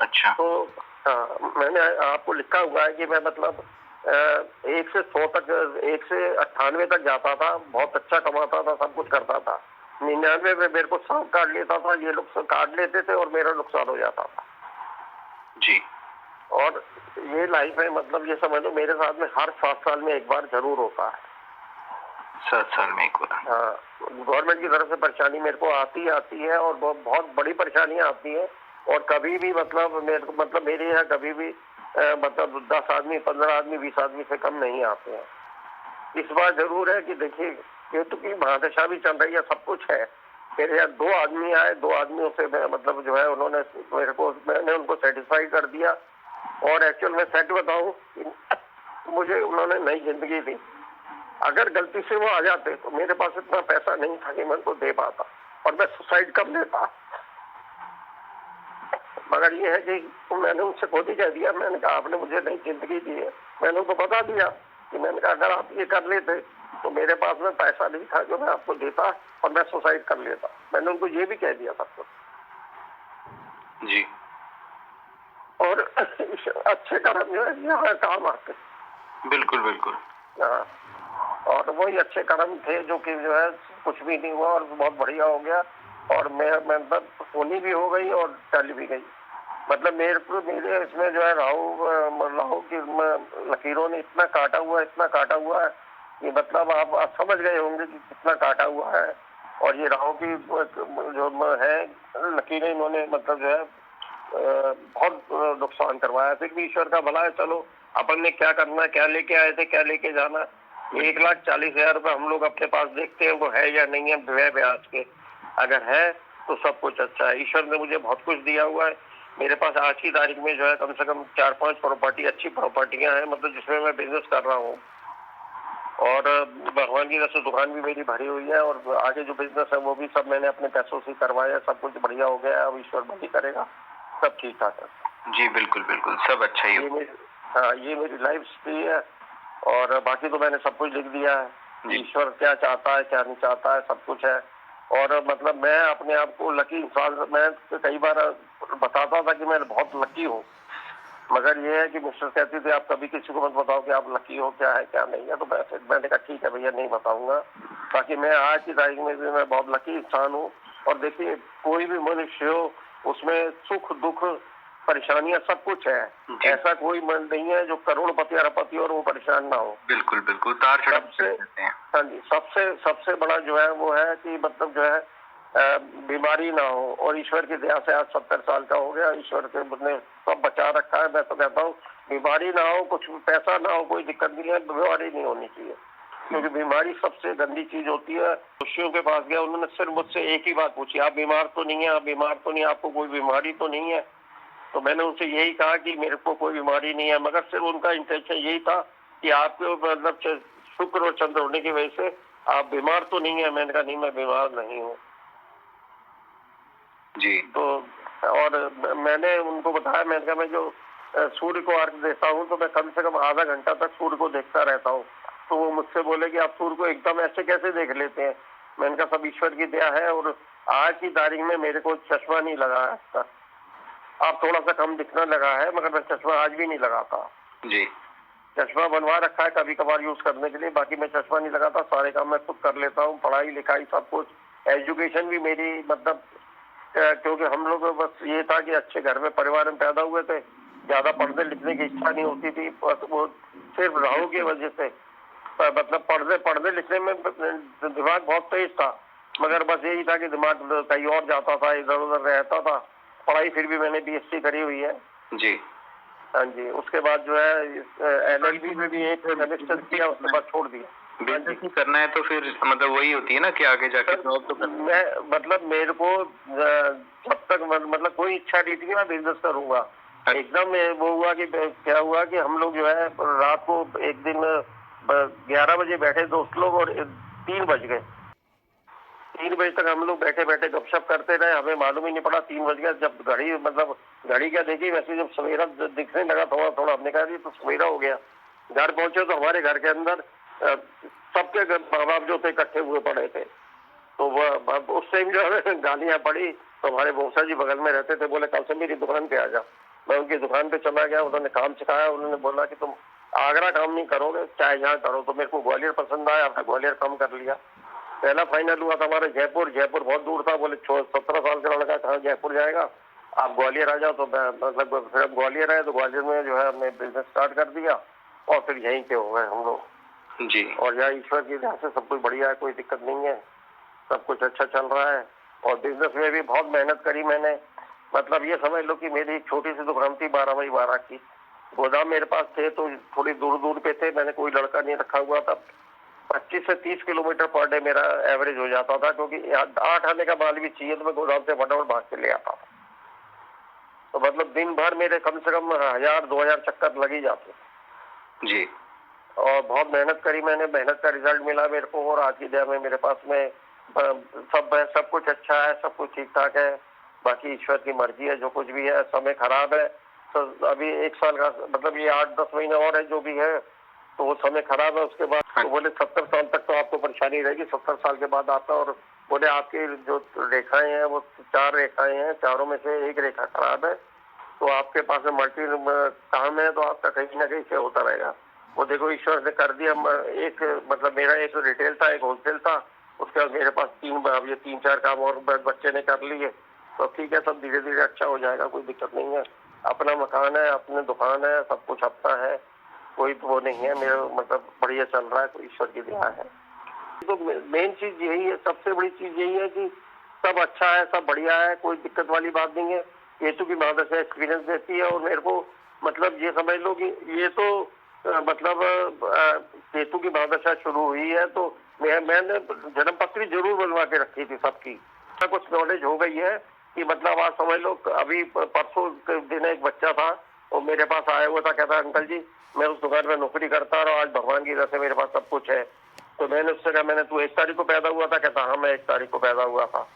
अच्छा। तो हाँ, मैंने आपको लिखा हुआ है कि मैं मतलब 1 से 100 तक, 1 से 98 तक जाता था, बहुत अच्छा कमाता था, सब कुछ करता था। 99 में मेरे को सांप काट लेता था, ये लोग काट लेते थे और मेरा नुकसान हो जाता था जी। और ये लाइफ है, मतलब ये समझ लो मेरे साथ में हर 7 साल में एक बार जरूर होता है। 7 साल में एक बार? हाँ, गवर्नमेंट की तरफ से परेशानी मेरे को आती है और बहुत बड़ी परेशानियां आती है और कभी भी मतलब मेरे यहाँ कभी भी मतलब 10 आदमी, 15 आदमी, 20 आदमी से कम नहीं आते हैं। इस बार जरूर है कि देखिए ये तो की महादशा भी चल रही है, सब कुछ है। मेरे यहाँ 2 आदमी आए, 2 आदमियों से मतलब जो है उन्होंने मैंने उनको सेटिस्फाई कर दिया और एक्चुअल में सच बताऊं मुझे उन्होंने नई जिंदगी दी। अगर गलती से वो आ जाते तो मेरे पास इतना पैसा नहीं था कि मैं उनको दे पाता और मैं सुसाइड कर लेता। मगर ये है कि मैंने उनसे खुद ही कह दिया, मैंने कहा आपने मुझे नई जिंदगी दी है। मैंने उनको बता दिया कि मैंने कहा अगर आप ये कर लेते तो मेरे पास में पैसा नहीं था जो मैं आपको देता और मैं सुसाइड कर लेता। मैंने उनको ये भी कह दिया था जी। और अच्छे कर्म जो है यहाँ काम आते। बिल्कुल बिल्कुल। हाँ, और वही अच्छे कर्म थे जो कि जो है कुछ भी नहीं हुआ और बहुत बढ़िया हो गया और मैं मतलब होनी भी हो गई और चल भी गई। मतलब मेरे इसमें जो है राहु की लकीरों ने इतना काटा हुआ है कि मतलब आप समझ गए होंगे कि कितना काटा हुआ है। और ये राहु की जो है लकीरें इन्होंने मतलब जो है बहुत नुकसान करवाया। फिर भी ईश्वर का भला है, चलो अपन ने क्या करना है, क्या लेके आए थे, क्या लेके जाना। 1,40,000 रुपए हम लोग अपने पास देखते हैं वो है या नहीं है, व्यय ब्याज के अगर है तो सब कुछ अच्छा है। ईश्वर ने मुझे बहुत कुछ दिया हुआ है। मेरे पास आज की तारीख में जो है कम से कम 4-5 प्रॉपर्टी, अच्छी प्रॉपर्टियां हैं, मतलब जिसमें मैं बिजनेस कर रहा हूँ और भगवान की तरफ से दुकान भी मेरी भरी हुई है और आगे जो बिजनेस है वो भी सब मैंने अपने पैसों से करवाया। सब कुछ बढ़िया हो गया है, अब ईश्वर भली करेगा, सब ठीक ठाक है। जी बिल्कुल बिल्कुल, सब अच्छा ही हो। हाँ, ये मेरी लाइफ स्टोरी है और बाकी तो मैंने सब कुछ लिख दिया है। ईश्वर क्या चाहता है क्या नहीं चाहता है सब कुछ है। और मतलब मैं अपने आप को लकी इंसान, मैं कई बार बताता था कि मैं बहुत लकी हूँ, मगर ये है कि मिस्टर कहती थी आप कभी किसी को मत बताओ कि आप लकी हो, क्या है क्या नहीं है। तो मैंने कहा ठीक है भैया, नहीं बताऊंगा। बाकी मैं आज की तारीख में भी मैं बहुत लकी इंसान हूँ। और देखिए कोई भी मनुष्य हो उसमें सुख दुख परेशानियां सब कुछ है, ऐसा कोई मन नहीं है जो करोड़पति अरबपति और वो परेशान ना हो। बिल्कुल बिल्कुल, तार सबसे हाँ जी, सबसे बड़ा जो है वो है कि मतलब जो है बीमारी ना हो। और ईश्वर की दया से आज 70 साल का हो गया, ईश्वर के ने सब बचा रखा है। मैं तो कहता हूँ बीमारी ना हो, कुछ पैसा ना हो, कोई दिक्कत नहीं है, बीमारी नहीं होनी चाहिए। क्योंकि बीमारी सबसे गंदी चीज होती है। ऋषियों के पास गया, उन्होंने सिर्फ मुझसे एक ही बात पूछी, आप बीमार तो नहीं है, आप बीमार तो नहीं, आपको कोई बीमारी तो नहीं है। तो मैंने उनसे यही कहा कि मेरे को कोई बीमारी नहीं है, मगर सिर्फ उनका इंटेंशन यही था कि आपको मतलब शुक्र और चंद्र होने की वजह से आप बीमार तो नहीं है। मैंने कहा नहीं, मैं बीमार नहीं हूँ जी। तो और मैंने उनको बताया, मैंने कहा मैं जो सूर्य को अर्घ देता हूँ तो मैं कम से कम आधा घंटा तक सूर्य को देखता रहता हूँ। तो वो मुझसे बोले कि आप सूर्य को एकदम ऐसे कैसे देख लेते हैं। मैंने कहा सब ईश्वर की दया है और आज की तारीख में मेरे को चश्मा नहीं लगा है। आप थोड़ा सा कम दिखने लगा है, मगर मैं चश्मा आज भी नहीं लगाता जी। चश्मा बनवा रखा है कभी कभार यूज करने के लिए, बाकी मैं चश्मा नहीं लगाता। सारे काम मैं खुद कर लेता हूँ, पढ़ाई लिखाई सब कुछ। एजुकेशन भी मेरी मतलब क्योंकि हम लोग बस ये था कि अच्छे घर में परिवार में पैदा हुए थे, ज्यादा पढ़ने लिखने की इच्छा नहीं होती थी। बस वो सिर्फ राहु की वजह से मतलब पढ़ने लिखने में दिमाग बहुत तेज था, मगर बस यही था कि दिमाग कहीं और जाता था, इधर उधर रहता था। पढ़ाई फिर भी मैंने BSc करी हुई है जी। हाँ जी। उसके बाद जो है LLB में भी एक सेमेस्टर किया, उसके बाद छोड़ दिया। बिजनेस ही करना है तो फिर मतलब वही होती है ना कि आगे जाके जॉब तो मैं मतलब मेरे को जब तक मतलब कोई इच्छा नहीं थी कि मैं बिजनेस करूंगा। एकदम वो हुआ कि क्या हुआ कि हम लोग जो है रात को एक दिन 11 बजे बैठे दोस्त लोग और 3 बज गए। 3 बजे तक हम लोग बैठे बैठे गपशप करते रहे, हमें मालूम ही नहीं पड़ा 3 बज गया। जब घड़ी क्या देखी, वैसे जब सवेरा दिखने लगा थोड़ा थोड़ा, हमने कहा तो सवेरा हो गया। घर पहुंचे तो हमारे घर के अंदर सबके माँ बाप जो थे इकट्ठे हुए पड़े थे। तो वह उस टाइम जो है गालियां पड़ी। तो हमारे मौसा जी बगल में रहते थे, बोले कल से मेरी दुकान पे आ जा। मैं उनकी दुकान पे चला गया, उन्होंने काम सिखाया। उन्होंने बोला कि तुम आगरा काम नहीं करोगे, चाहे यहाँ करो। तो मेरे को ग्वालियर पसंद आया, आपने ग्वालियर काम कर लिया। पहला फाइनल हुआ था हमारा जयपुर। जयपुर बहुत दूर था, बोले 17 साल का लड़का कहाँ जयपुर जाएगा, आप ग्वालियर आ जाओ। तो मतलब फिर अब ग्वालियर आए तो ग्वालियर में जो है हमने बिजनेस स्टार्ट कर दिया और फिर यहीं पे हो गए हम लोग जी। और यहाँ ईश्वर की दया से सब कुछ बढ़िया है, कोई दिक्कत नहीं है, सब कुछ अच्छा चल रहा है। और बिजनेस में भी बहुत मेहनत करी मैंने। मतलब ये समझ लो कि मेरी एक छोटी सी दुकान थी 12x12 की। गोदाम मेरे पास थे तो थोड़ी दूर दूर पे थे, मैंने कोई लड़का नहीं रखा हुआ था। 25 से 30 किलोमीटर पर डे मेरा एवरेज हो जाता था, क्योंकि 8 आने का माल भी चाहिए तो मैं गोदाम से फटाफट भाग के ले आता था। तो मतलब दिन भर मेरे कम से कम 1000-2000 चक्कर लग ही जाते जी। और बहुत मेहनत करी मैंने, मेहनत का रिजल्ट मिला मेरे को। और आज की दया में मेरे पास में सब कुछ अच्छा है, सब कुछ ठीक ठाक है। बाकी ईश्वर की मर्जी है, जो कुछ भी है। समय खराब है तो अभी 1 साल का मतलब ये 8-10 महीने और है जो भी है, तो वो समय खराब है। उसके बाद तो बोले 70 साल तक तो आपको परेशानी रहेगी, 70 साल के बाद आपका। और बोले आपकी जो रेखाएं हैं वो 4 रेखाएं हैं, चारों में से एक रेखा खराब है, तो आपके पास में मल्टी काम है, तो आपका कहीं ना कहीं से होता रहेगा। वो देखो ईश्वर ने कर दिया। एक मतलब मेरा एक रिटेल था, एक होलसेल था, उसके बाद मेरे पास 3-4 काम और बच्चे ने कर लिए। तो ठीक है, सब धीरे धीरे अच्छा हो जाएगा, कोई दिक्कत नहीं है। अपना मकान है, अपनी दुकान है, सब कुछ अपना है, कोई तो वो नहीं है। मेरा मतलब बढ़िया चल रहा है, तो ईश्वर की दया है। तो मेन चीज यही है, सबसे बड़ी चीज यही है कि सब अच्छा है, सब बढ़िया है, कोई दिक्कत वाली बात नहीं है। केतु की महादशा एक्सपीरियंस देती है और मेरे को मतलब ये समझ लो कि ये तो मतलब केतु की महादशा शुरू हुई है तो मैंने जन्म पत्री जरूर बनवा के रखी थी सबकी। कुछ नॉलेज हो गई है कि मतलब आज समझ लो अभी परसों के दिन एक बच्चा था वो मेरे पास आया हुआ था, कहता अंकल जी मैं उस दुकान में नौकरी करता और आज भगवान की वजह से मेरे पास सब कुछ है। तो मैंने उससे कहा मैंने तू 1 तारीख को पैदा हुआ था, कहता हाँ मैं 1 तारीख को पैदा हुआ था।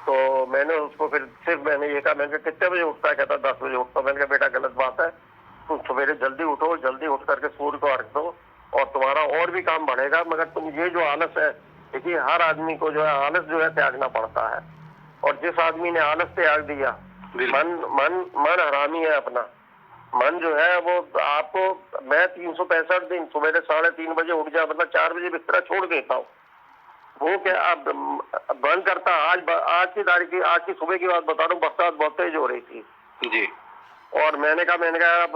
तो मैंने उसको फिर सिर्फ मैंने ये कहा, मैंने कितने बजे उठता है, कहता 10 बजे उठता। मैंने कहा बेटा गलत बात है, तुम सवेरे जल्दी उठो, जल्दी उठ करके सूर्य को अर्घ दो और तुम्हारा और भी काम बढ़ेगा। मगर तुम ये जो आलस है, देखिए हर आदमी को जो है आलस जो है त्यागना पड़ता है। और जिस आदमी ने आलस त्याग दिया, मन हरामी है अपना। मन जो है वो आपको, मैं 365 दिन सवेरे 3:30 बजे उठ जा, मतलब 4 बजे बिस्तरा छोड़ देता हूँ। वो क्या अब बंद करता। आज की तारीख की, आज की सुबह की बात बता रहा हूँ, बरसात बहुत तेज हो रही थी जी। और मैंने कहा अब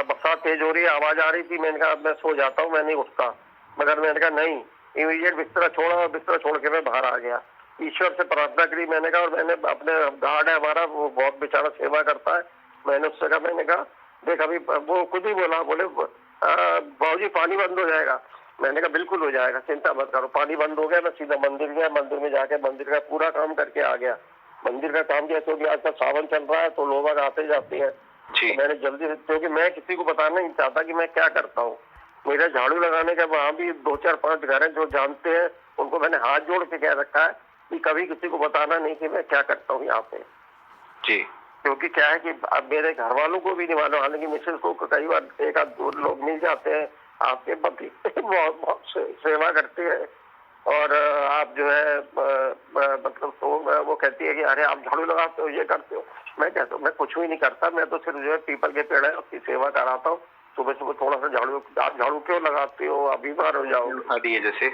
बरसात तेज हो रही है, आवाज आ रही थी, मैंने कहा अब मैं सो जाता हूँ, मैं नहीं उठता। मगर मैंने कहा नहीं, इमीडिएट बिस्तरा छोड़ा और बिस्तरा छोड़ के मैं बाहर आ गया। ईश्वर से प्रार्थना करी मैंने कहा, और मैंने अपने गार्ड है हमारा, वो बहुत बेचारा सेवा करता है, मैंने उससे कहा, मैंने कहा देख अभी वो खुद ही बोला, बोले बाबूजी पानी बंद हो जाएगा। मैंने कहा बिल्कुल हो जाएगा, चिंता मत करो। पानी बंद हो गया, मैं सीधा मंदिर गया, मंदिर में जाके मंदिर का पूरा काम करके आ गया। मंदिर का काम किया क्योंकि आजकल सावन चल रहा है तो लोग आते जाते हैं। तो मैंने जल्दी से, क्योंकि मैं किसी को बताना नहीं चाहता कि मैं क्या करता हूँ। मेरा झाड़ू लगाने के वहां भी 2-4-5 घर हैं जो जानते हैं, उनको मैंने हाथ जोड़ के कह रखा है कि कभी किसी को बताना नहीं कि मैं क्या करता हूँ यहाँ पे जी। क्योंकि क्या है कि अब मेरे घर वालों को भी नहीं मालूम। हालांकि मिसेज को कई बार 1-2 लोग मिल जाते हैं, आपके पति बहुत सेवा करते हैं और आप जो है मतलब तो वो कहती है कि अरे आप झाड़ू लगाते हो, ये करते हो। मैं कहता हूँ मैं कुछ भी नहीं करता, मैं तो सिर्फ जो है पीपल के पेड़ है उसकी सेवा कराता हूँ। सुबह सुबह थोड़ा सा झाड़ू, आप झाड़ू क्यों लगाते हो, आप बीमार हो जाओगे जैसे।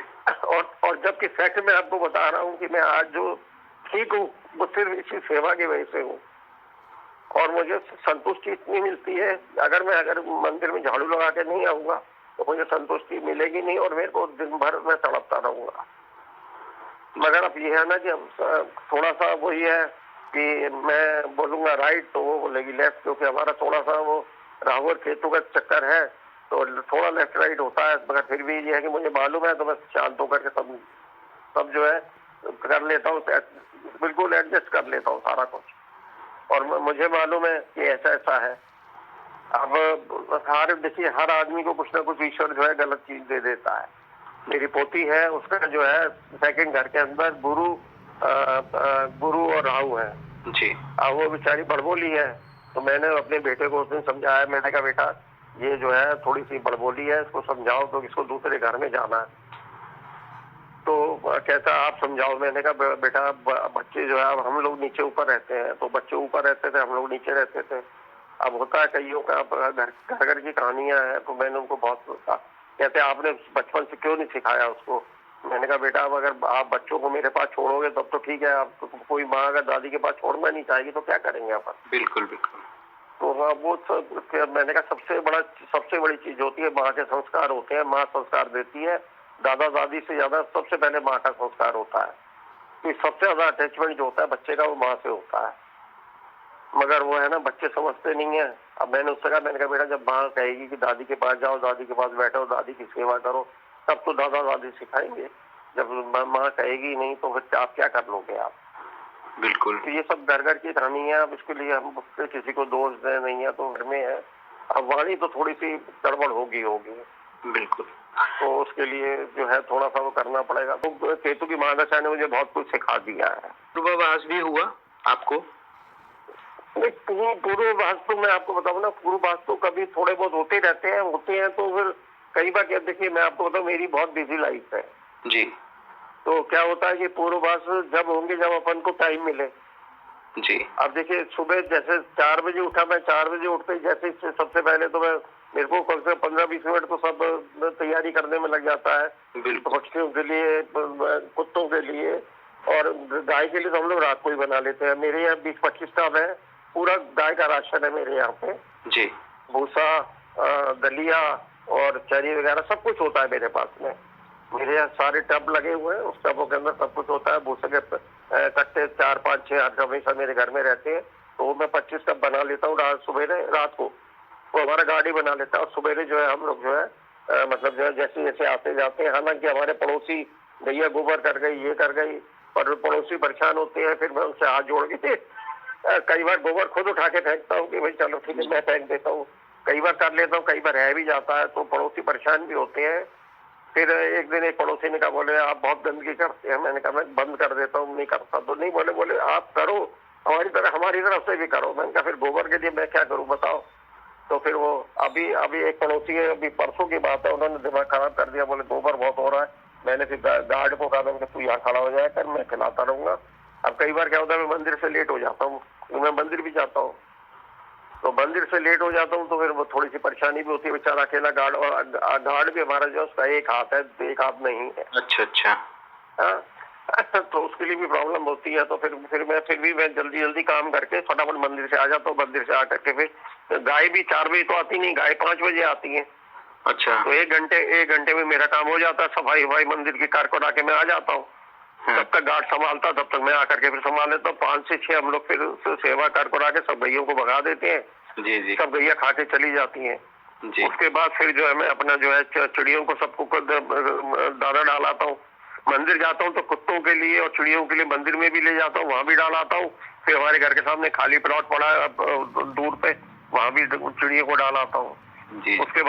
और जबकि फैक्ट मैं आपको बता रहा हूँ कि मैं आज जो ठीक हूँ वो सिर्फ इसी सेवा की वजह से हूँ और मुझे संतुष्टि इतनी मिलती है। अगर मंदिर में झाड़ू लगा के नहीं आऊंगा तो मुझे संतुष्टि मिलेगी नहीं और मेरे को दिन भर मैं तड़पता रहूंगा। मगर अब ये है ना कि अब थोड़ा सा वही है कि मैं बोलूंगा राइट तो वो बोलेगी लेफ्ट, क्योंकि हमारा थोड़ा सा वो राहु और केतु का चक्कर है तो थोड़ा लेफ्ट राइट होता है। मगर फिर भी ये है कि मुझे मालूम है तो मैं शांत होकर के सब जो है कर लेता हूँ, बिल्कुल एडजस्ट कर लेता हूँ सारा कुछ। और मुझे मालूम है कि ऐसा ऐसा है। अब देखिए हर आदमी को कुछ ना कुछ ईश्वर जो है गलत चीज दे देता है। मेरी पोती है, उसका जो है सेकंड घर के अंदर गुरु और राहु है जी। अब वो बेचारी बड़बोली है तो मैंने अपने बेटे को उस दिन समझाया। मैंने कहा बेटा ये जो है थोड़ी सी बड़बोली है, इसको समझाओ तो इसको दूसरे घर में जाना है। तो कहता आप समझाओ। मैंने कहा बेटा बच्चे जो है, अब हम लोग नीचे ऊपर रहते हैं, तो बच्चे ऊपर रहते थे, हम लोग नीचे रहते थे। अब होता है कईयों का घर घर की कहानियां हैं, तो मैंने उनको बहुत कहा। कहते आपने बचपन से क्यों नहीं सिखाया उसको। मैंने कहा बेटा अब अगर आप बच्चों को मेरे पास छोड़ोगे तब तो ठीक है, आप कोई माँ अगर दादी के पास छोड़ना नहीं चाहेगी तो क्या करेंगे अपन। बिल्कुल बिल्कुल। तो हाँ वो मैंने कहा सबसे बड़ी चीज होती है माँ के संस्कार होते हैं। माँ संस्कार देती है, दादा दादी से ज्यादा सबसे पहले माँ का संस्कार होता है। तो सबसे ज्यादा अटैचमेंट जो होता है बच्चे का वो माँ से होता है। मगर वो है ना, बच्चे समझते नहीं है। अब मैंने उससे कहा, मैंने कहा बेटा जब माँ कहेगी कि दादी के पास जाओ, दादी के पास बैठो, दादी की सेवा करो, तब तो दादा दादी सिखाएंगे। जब माँ कहेगी नहीं तो फिर आप क्या कर लोगे आप। बिल्कुल। तो ये सब घर घर की कहानी है। अब इसके लिए हम किसी को दोष दे नहीं है, तो घर में है। अब वाणी तो थोड़ी सी गड़बड़ होगी। बिल्कुल। तो उसके लिए जो है थोड़ा सा वो करना पड़ेगा। तो केतु की महादशा ने मुझे बहुत कुछ सिखा दिया है। पूर्वाभास भी हुआ आपको? पूर्वाभास तो मैं आपको बताऊं ना, पूर्वाभास तो कभी थोड़े बहुत होते रहते हैं। तो फिर कई बार क्या, देखिए मैं आपको बताऊं, मेरी बहुत बिजी लाइफ है जी। तो क्या होता है कि पूर्वाभास जब होंगे जब अपन को टाइम मिले जी। अब देखिए सुबह जैसे 4 बजे उठा, मैं 4 बजे उठते ही जैसे सबसे पहले तो मेरे को कम से 15-20 मिनट तो सब तैयारी करने में लग जाता है। पक्षियों के लिए, कुत्तों के लिए और गाय के लिए तो हम लोग रात को ही बना लेते हैं। मेरे यहाँ 20-25 टब है, पूरा गाय का राशन है मेरे यहाँ पे जी। भूसा, दलिया और चरी वगैरह सब कुछ होता है मेरे पास में। मेरे यहाँ सारे टब लगे हुए हैं, उस टबों के अंदर सब कुछ होता है। भूसे के कट्टे 4, 5, 6 8 हमेशा मेरे घर में रहते हैं। तो मैं 25 टब बना लेता हूँ रात को। वो हमारा गाड़ी बना लेता है और सुबह जो है हम लोग जो है मतलब जो है जैसे जैसे आते जाते हैं। हालांकि हमारे पड़ोसी भैया गोबर कर गई, ये कर गई, पर पड़ोसी परेशान होते हैं। फिर मैं उनसे हाथ जोड़ के कई बार गोबर खुद उठा के फेंकता हूँ कि भाई चलो ठीक है मैं फेंक देता हूँ। कई बार कर लेता हूँ, कई बार रह भी जाता है, तो पड़ोसी परेशान भी होते हैं। फिर एक दिन एक पड़ोसी ने कहा, बोले आप बहुत गंदगी करते हैं। मैंने कहा मैं बंद कर देता हूँ, नहीं करता। तो नहीं, बोले आप करो, हमारी तरफ से भी करो। मैंने कहा फिर गोबर के लिए मैं क्या करूँ बताओ। तो फिर वो अभी एक पड़ोसी है, अभी परसों की बात है, उन्होंने दिमाग खराब कर दिया। बोले गोबर बहुत हो रहा है। मैंने फिर गार्ड को कहा था तू यहाँ खड़ा हो जाए कर, मैं खिलाता रहूंगा। अब कई बार क्या होता है मैं मंदिर से लेट हो जाता हूँ, मैं मंदिर भी जाता हूँ। तो मंदिर से लेट हो जाता हूँ तो फिर वो थोड़ी सी परेशानी भी होती है। बेचारा अकेला गार्ड, और गार्ड भी हमारा जो उसका एक हाथ है, एक हाथ नहीं है। अच्छा। हाँ तो उसके लिए भी प्रॉब्लम होती है। तो फिर भी मैं जल्दी काम करके फटाफट मंदिर से आ जाता हूँ। मंदिर से आकर के फिर गाय भी 4 बजे तो आती नहीं, गाय 5 बजे आती है। अच्छा। तो 1 घंटे में मेरा काम हो जाता है। सफाई मंदिर की कार को के मैं आ जाता हूँ। तब तक गार्ड संभालता, तब तक मैं आकर के फिर संभाल लेता हूँ। 5 से 6 हम लोग फिर सेवा कार को के सब गैयों को भगा देते हैं। जी। सब गैया खा के चली जाती है। उसके बाद फिर जो है मैं अपना जो है चिड़ियों को सबको दाना डालाता हूँ। मंदिर जाता हूँ तो कुत्तों के लिए और चिड़ियों के लिए मंदिर में भी ले जाता हूँ, वहां भी डालाता हूँ। फिर हमारे घर के सामने खाली प्लॉट पड़ा है दूर पे, वहां भी चिड़ियों को डालाता हूँ। उसके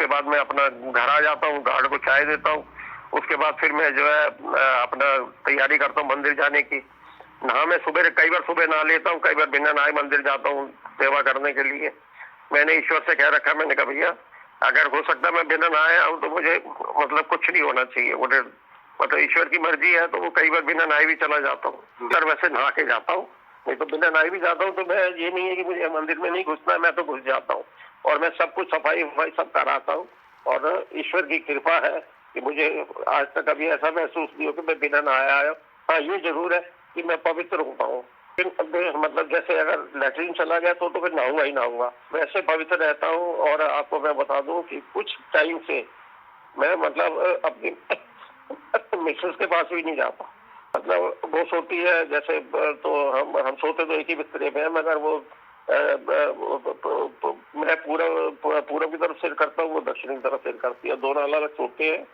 बाद मैं अपना घर आ जाता हूँ, गार्ड को चाय देता हूँ। उसके बाद फिर मैं जो है अपना तैयारी करता हूँ मंदिर जाने की। मैं कई बार सुबह नहा लेता हूँ, कई बार बिना नहाए मंदिर जाता हूँ सेवा करने के लिए। मैंने ईश्वर से कह रखा है, मैंने कहा भैया अगर हो सकता मैं बिना नहाए आऊँ तो मुझे मतलब कुछ नहीं होना चाहिए। मुझे मतलब ईश्वर की मर्जी है, तो वो कई बार बिना नहाए भी चला जाता हूँ। सर वैसे नहा के जाता हूँ, नहीं तो बिना नहाए भी जाता हूँ। तो मैं ये नहीं है कि मुझे मंदिर में नहीं घुसना, मैं तो घुस जाता हूँ और मैं सब कुछ सफाई सब कराता हूँ। और ईश्वर की कृपा है कि मुझे आज तक अभी ऐसा महसूस नहीं हो कि मैं बिना नहाया आया। हाँ ये जरूर है कि मैं पवित्र होता हूँ। मतलब जैसे अगर लैट्रिन चला गया तो फिर नहाऊंगा ही नहाऊंगा, वैसे पवित्र रहता हूँ। और आपको मैं बता दूं कि कुछ टाइम से मैं मतलब अपनी मिसेस के पास भी नहीं जाता। मतलब वो सोती है जैसे, तो हम सोते तो एक ही बिस्तरे में है, मगर वो मैं पूरब की तरफ सिर करता हूँ, वो दक्षिण की तरफ सिर करती है। दोनों अलग अलग सोते हैं।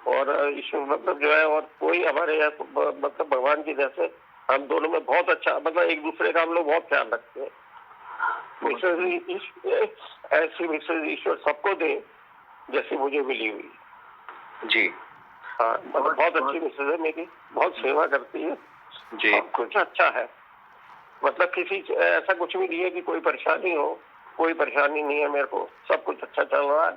और ईश्वर मतलब जो है, और कोई हमारे यहाँ मतलब भगवान की जैसे हम दोनों में बहुत अच्छा, मतलब एक दूसरे का हम लोग बहुत ख्याल रखते हैं। ऐसी मिसेज ईश्वर सबको दे जैसी मुझे मिली हुई जी। हाँ, मतलब बहुत अच्छी मिसेज है मेरी, बहुत सेवा करती है जी। कुछ अच्छा है, मतलब किसी ऐसा कुछ भी नहीं है कि कोई परेशानी हो। कोई परेशानी नहीं है मेरे को, सब कुछ अच्छा चल रहा है।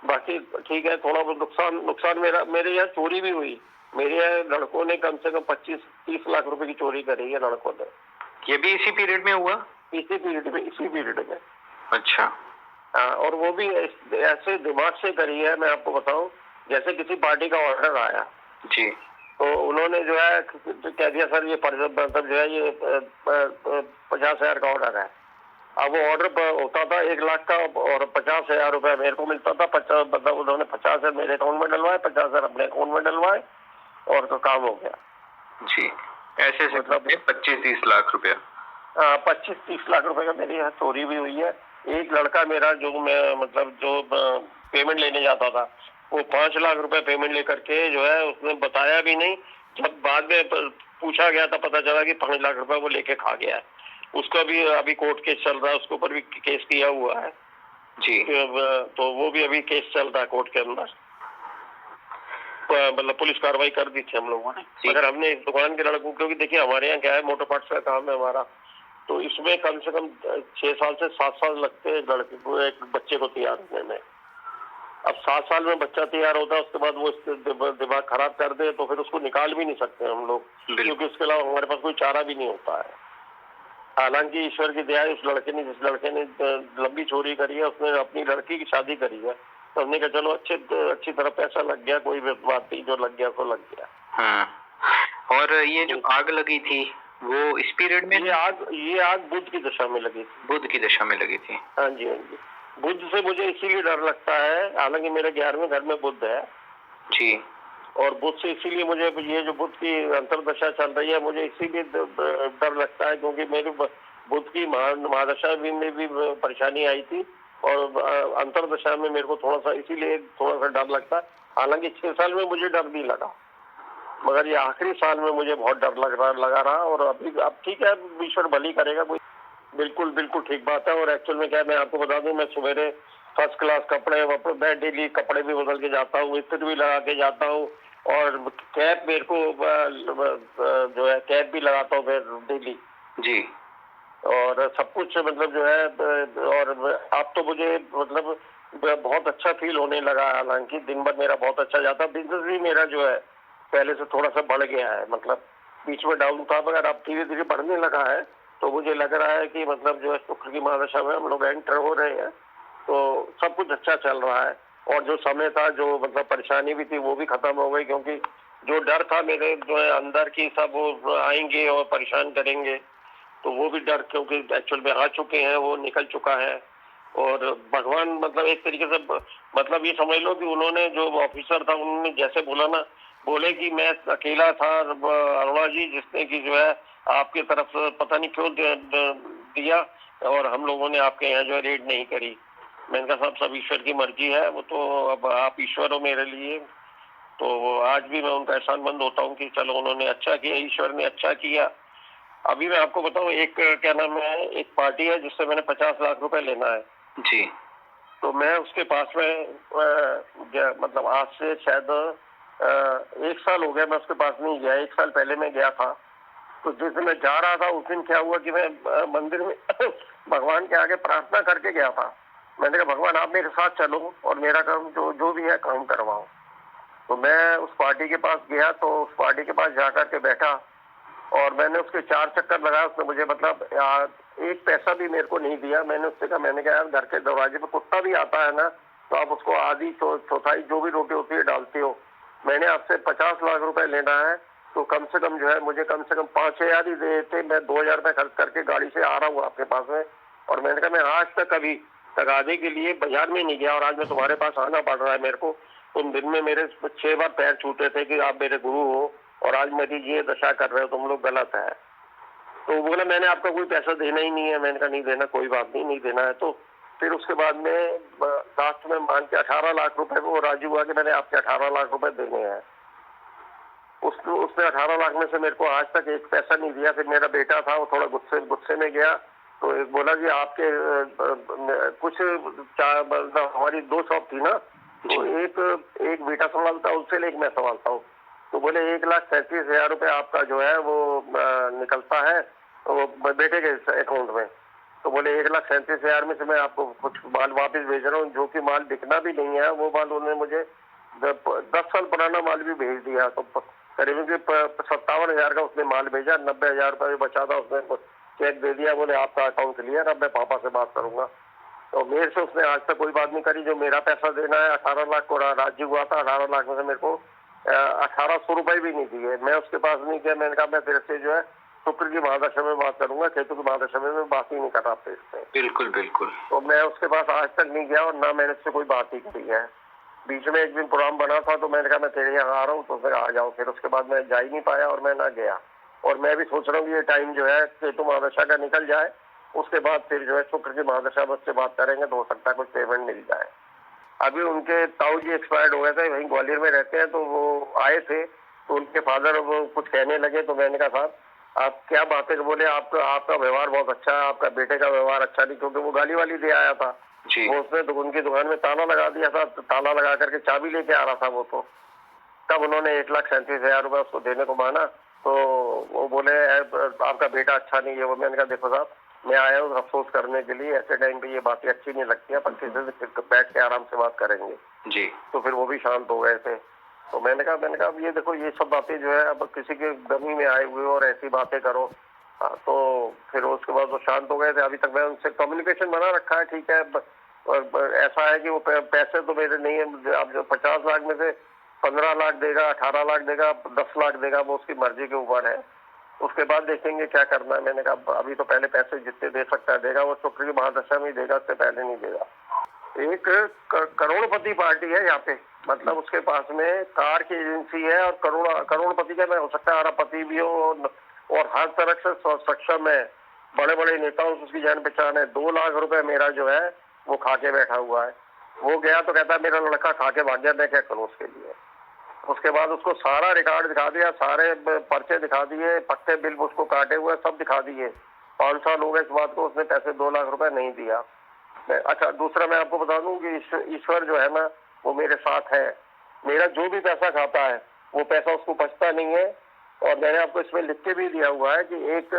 बाकी ठीक है, थोड़ा बहुत नुकसान मेरे यहाँ चोरी भी हुई। मेरे यहाँ लड़कों ने कम से कम 25-30 लाख रुपए की चोरी करी है लड़कों ने। ये भी इसी पीरियड में हुआ? इसी पीरियड में। अच्छा। हाँ, और वो भी ऐसे दिमाग से करी है, मैं आपको बताऊं, जैसे किसी पार्टी का ऑर्डर आया जी, तो उन्होंने जो है कह दिया सर ये मतलब जो है ये 50,000 का ऑर्डर है। अब वो ऑर्डर होता था 1 लाख का और 50,000 रुपया मेरे को मिलता था। 50 मतलब उन्होंने 50,000 मेरे अकाउंट में डलवाए, 50,000 अपने अकाउंट में डलवाए और तो काम हो गया जी। ऐसे मतलब 25-30 लाख रुपया। 25-30 लाख रुपए का मेरे यहाँ चोरी भी हुई है। एक लड़का मेरा जो मैं मतलब जो पेमेंट लेने जाता था, वो 5 लाख रुपए पेमेंट लेकर के जो है उसने बताया भी नहीं। जब बाद में पूछा गया था पता चला कि 5 लाख रुपए वो लेके खा गया है। उसका भी अभी कोर्ट केस चल रहा है, उसके ऊपर भी केस किया हुआ है जी। तो वो भी अभी केस चल रहा है कोर्ट के अंदर। मतलब पुलिस कार्रवाई कर दी थी हम लोगों ने, मगर हमने इस दुकान के लड़कों, क्योंकि देखिए हमारे यहाँ क्या है, मोटर पार्ट्स का काम है हमारा, तो इसमें कम से कम 6 साल से 7 साल लगते हैं लड़के को, एक बच्चे को तैयार होने में। अब 7 साल में बच्चा तैयार होता है, उसके बाद वो दिमाग खराब कर दे तो फिर उसको निकाल भी नहीं सकते हम लोग, क्योंकि उसके अलावा हमारे पास कोई चारा भी नहीं होता है। हालांकि ईश्वर की दया है, उस लड़के ने जिस लड़के ने लंबी चोरी करी है उसने अपनी लड़की की शादी करी है, तो हमने कहा चलो अच्छी तरह पैसा लग गया, कोई बात नहीं, जो लग गया तो लग गया। हाँ। और ये जो आग लगी थी वो इस पीरियड में? ये आग बुध की दशा में लगी थी। बुध की दशा में लगी थी? हाँ जी, हाँ जी। बुध से मुझे इसीलिए डर लगता है, हालांकि मेरे 11वें घर में बुध है जी, और बुध से इसीलिए मुझे ये जो बुध की अंतरदशा चल रही है मुझे इसीलिए डर लगता है, क्योंकि मेरे बुध की महादशा में भी परेशानी आई थी और अंतरदशा में मेरे को थोड़ा सा इसीलिए थोड़ा सा डर लगता है। हालांकि 6 साल में मुझे डर नहीं लगा, मगर ये आखिरी साल में मुझे बहुत डर लगा रहा। और अभी अब ठीक है, ईश्वर भली करेगा। कोई बिल्कुल ठीक बात है। और एक्चुअल में क्या है, मैं आपको बता दूं, मैं सवेरे फर्स्ट क्लास कपड़े मैं डेली कपड़े भी बदल के जाता हूँ, इत्र भी लगा के जाता हूँ और कैप मेरे को जो है कैप भी लगाता हूँ फिर डेली जी। और सब कुछ मतलब जो है। और अब तो मुझे मतलब बहुत अच्छा फील होने लगा, हालांकि दिन भर मेरा बहुत अच्छा जाता। बिजनेस भी मेरा जो है पहले से थोड़ा सा बढ़ गया है, मतलब बीच में डाउन था मगर अब धीरे धीरे बढ़ने लगा है। तो मुझे लग रहा है कि मतलब जो है शुक्र की महादशा में हम लोग एंटर हो रहे हैं, तो सब कुछ अच्छा चल रहा है। और जो समय था, जो मतलब परेशानी भी थी, वो भी खत्म हो गई, क्योंकि जो डर था मेरे जो है अंदर की, सब वो आएंगे और परेशान करेंगे, तो वो भी डर क्योंकि एक्चुअल में आ चुके हैं, वो निकल चुका है। और भगवान मतलब एक तरीके से मतलब ये समझ लो कि उन्होंने जो ऑफिसर था उन्होंने जैसे बोला ना, बोले कि मैं अकेला था अरोड़ा जी जिसने कि जो है आपकी तरफ पता नहीं क्यों दिया और हम लोगों ने आपके यहाँ जो है रेड नहीं करी। मैंने कहा साहब सब ईश्वर की मर्जी है, वो तो अब आप ईश्वर हो मेरे लिए। तो आज भी मैं उनका एहसानमंद होता हूँ कि चलो उन्होंने अच्छा किया, ईश्वर ने अच्छा किया। अभी मैं आपको बताऊं, एक क्या नाम है, एक पार्टी है जिससे मैंने 50 लाख रुपए लेना है जी। तो मैं उसके पास में मतलब आज से शायद 1 साल हो गया मैं उसके पास नहीं गया। 1 साल पहले मैं गया था, तो जिस दिन मैं जा रहा था उस दिन क्या हुआ कि मैं मंदिर में भगवान के आगे प्रार्थना करके गया था। मैंने कहा भगवान आप मेरे साथ चलो और मेरा काम जो भी है काम करवाओ। तो मैं उस पार्टी के पास गया, तो उस पार्टी के पास जाकर के बैठा और मैंने उसके 4 चक्कर लगाया। उसने मुझे मतलब एक पैसा भी मेरे को नहीं दिया। मैंने उससे कहा, मैंने कहा यार घर के दरवाजे पे कुत्ता भी आता है ना, तो आप उसको आधी चौथाई जो भी रोटी होती है डालते हो। मैंने आपसे 50 लाख रुपए लेना है, तो कम से कम जो है मुझे कम से कम 5,000 ही देते। मैं 2,000 रुपए खर्च करके गाड़ी से आ रहा हूँ आपके पास में। और मैंने कहा मैं आज तक कभी तगादे के लिए बाजार में नहीं गया और आज मैं तुम्हारे पास आना पड़ रहा है मेरे को। तुम दिन में मेरे 6 बार पैर छूटे थे कि आप मेरे गुरु हो और आज मेरी ये दशा कर रहे हो, तुम लोग गलत है। तो बोला मैंने आपका कोई पैसा देना ही नहीं है। मैंने कहा नहीं देना, कोई बात नहीं, नहीं देना है। तो फिर उसके बाद में लास्ट में मान के 18 लाख रुपए वो राजी हुआ कि मैंने आपके 18 लाख रुपए देने हैं। उसने 18 लाख में से मेरे को आज तक एक पैसा नहीं दिया। फिर मेरा बेटा था, वो थोड़ा गुस्से में गया, तो एक बोला कि आपके कुछ मतलब हमारी 2 शॉप थी ना, तो एक बेटा संभालता है उससे एक मैं संभालता हूँ। तो बोले 1,37,000 रुपए आपका जो है वो निकलता है वो बेटे के अकाउंट में। तो बोले 1,37,000 में से मैं आपको कुछ माल वापस भेज रहा हूँ, जो कि माल बिकना भी नहीं है। वो माल उन्होंने मुझे 10 साल पुराना माल भी भेज दिया। तो करीबन 57,000 का उसने माल भेजा, 90,000 रुपये बचा था, उसने चेक दे दिया, बोले आपका अकाउंट क्लियर, अब मैं पापा से बात करूंगा। तो मेरे से उसने आज तक कोई बात नहीं करी। जो मेरा पैसा देना है 18 लाख को राजी हुआ था, 18 लाख में से मेरे को 1,800 रुपए भी नहीं दिए। मैं उसके पास नहीं गया, मैंने कहा मैं तेरे से जो है शुक्र की महादशा में बात करूंगा, केतु की महादशा में मैं बात ही नहीं कर रहा था इससे। बिल्कुल बिल्कुल। तो मैं उसके पास आज तक नहीं गया और ना मैंने उससे कोई बात ही करी है। बीच में एक दिन प्रोग्राम बना था तो मैंने कहा मैं तेरे यहाँ आ रहा हूँ, तो फिर आ जाओ। फिर उसके बाद मैं जा ही नहीं पाया और मैं ना गया। और मैं भी सोच रहा हूँ ये टाइम जो है केतु महादशा का निकल जाए, उसके बाद फिर जो है शुक्र की महादशा से बात करेंगे तो हो सकता है कुछ पेमेंट मिल जाए। अभी उनके ताऊ जी एक्सपायर्ड हो गए थे, वहीं ग्वालियर में रहते हैं, तो वो आए थे तो उनके फादर वो कुछ कहने लगे। तो मैंने कहा साहब आप क्या बातें, बोले आपका व्यवहार बहुत अच्छा है, आपका बेटे का व्यवहार अच्छा नहीं, क्योंकि वो गाली वाली दे आया था। वो उसने तो उनकी दुकान में ताला लगा दिया था, ताला लगा करके चाबी लेके आ रहा था वो। तो तब उन्होंने 1,37,000 रुपये उसको देने को माना। तो वो बोले आपका बेटा अच्छा नहीं है। वो मैंने कहा देखो साहब मैं आया हूँ अफसोस करने के लिए, ऐसे टाइम पे ये बातें अच्छी नहीं लगती है, पर किसी से बैठ के आराम से बात करेंगे जी। तो फिर वो भी शांत हो गए थे। तो मैंने कहा ये देखो ये सब बातें जो है अब किसी के गमी में आए हुए और ऐसी बातें करो। तो फिर उसके बाद वो शांत हो गए थे। अभी तक मैं उनसे कम्युनिकेशन बना रखा है, ठीक है। और ऐसा है कि वो पैसे तो मेरे नहीं है। अब जो 50 लाख में से 15 लाख देगा, 18 लाख देगा, 10 लाख देगा, वो उसकी मर्जी के ऊपर है। उसके बाद देखेंगे क्या करना है। मैंने कहा अभी तो पहले पैसे जितने दे सकता है देगा, वो शुक्र की महादशा में ही देगा, उससे पहले नहीं देगा। एक करोड़पति पार्टी है यहाँ पे, मतलब उसके पास में कार की एजेंसी है और करोड़पति का मैं हो सकता है अरबपति भी हो और हर तरह से सक्षम है। बड़े बड़े नेताओं से उसकी जान पहचान है। 2 लाख रुपए मेरा जो है वो खा के बैठा हुआ है। वो गया तो कहता है मेरा लड़का खा के भाग गया, मैं क्या करूँ उसके लिए। उसके बाद उसको सारा रिकॉर्ड दिखा दिया, सारे पर्चे दिखा दिए, पट्टे बिल उसको काटे हुए सब दिखा दिए। 5 साल हो गए इस बात को, उसने पैसे 2 लाख रुपए नहीं दिया। अच्छा दूसरा मैं आपको बता दूं कि ईश्वर जो है ना वो मेरे साथ है। मेरा जो भी पैसा खाता है वो पैसा उसको बचता नहीं है। और मैंने आपको इसमें लिख के भी दिया हुआ है कि एक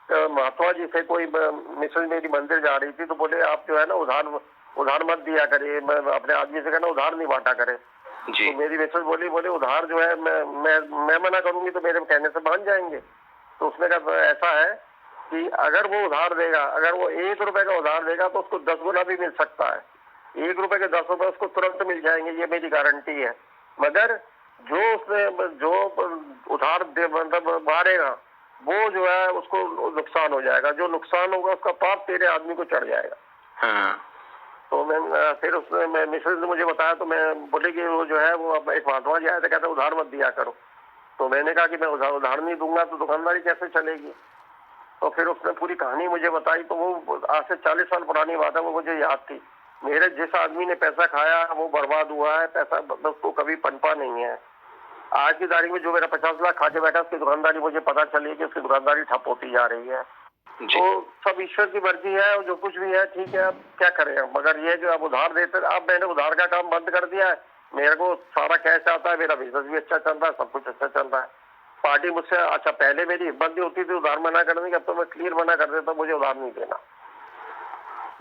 महात्मा जी से कोई मिसेज मेरी मंदिर जा रही थी, तो बोले आप जो है ना उधार मत दिया करिए, अपने आदमी से कहना उधार नहीं बांटा करे। तो मेरी मिसेज बोले उधार जो है मैं मना करूंगी तो मेरे कहने से मान जाएंगे। तो उसने कहा ऐसा है कि अगर वो उधार देगा, अगर वो 1 रुपए का उधार देगा तो उसको 10 गुना भी मिल सकता है। 1 रुपए के 10 रुपए उसको तुरंत मिल जाएंगे, ये मेरी गारंटी है। मगर जो उधार मतलब मारेगा वो जो है उसको नुकसान हो जाएगा। जो नुकसान होगा उसका पाप तेरे आदमी को चढ़ जाएगा। हाँ। तो फिर उसने मिसेज ने मुझे बताया, तो मैं बोले कि वो जो है वो एक महात्मा जी आया था, कहते उधार मत दिया करो। तो मैंने कहा कि मैं उधार नहीं दूंगा तो दुकानदारी कैसे चलेगी। तो फिर उसने पूरी कहानी मुझे बताई। तो वो आज से 40 साल पुरानी बात है, वो मुझे याद थी। मेरे जिस आदमी ने पैसा खाया वो बर्बाद हुआ है, पैसा उसको कभी पनपा नहीं है। आज की तारीख में जो मेरा 50 लाख खा के बैठा उसकी दुकानदारी मुझे पता चली कि उसकी दुकानदारी ठप होती जा रही है। तो सब ईश्वर की मर्जी है, जो कुछ भी है ठीक है, अब क्या करें। मगर ये जो अब उधार देते, अब मैंने उधार का काम बंद कर दिया है। मेरे को सारा कैश आता है, मेरा बिजनेस भी अच्छा चल रहा है, सब कुछ अच्छा चल रहा है। पार्टी मुझसे अच्छा पहले मेरी हिम्मत नहीं होती थी उधार मना करने की, अब तो मैं क्लियर मना कर देता, मुझे उधार नहीं देना।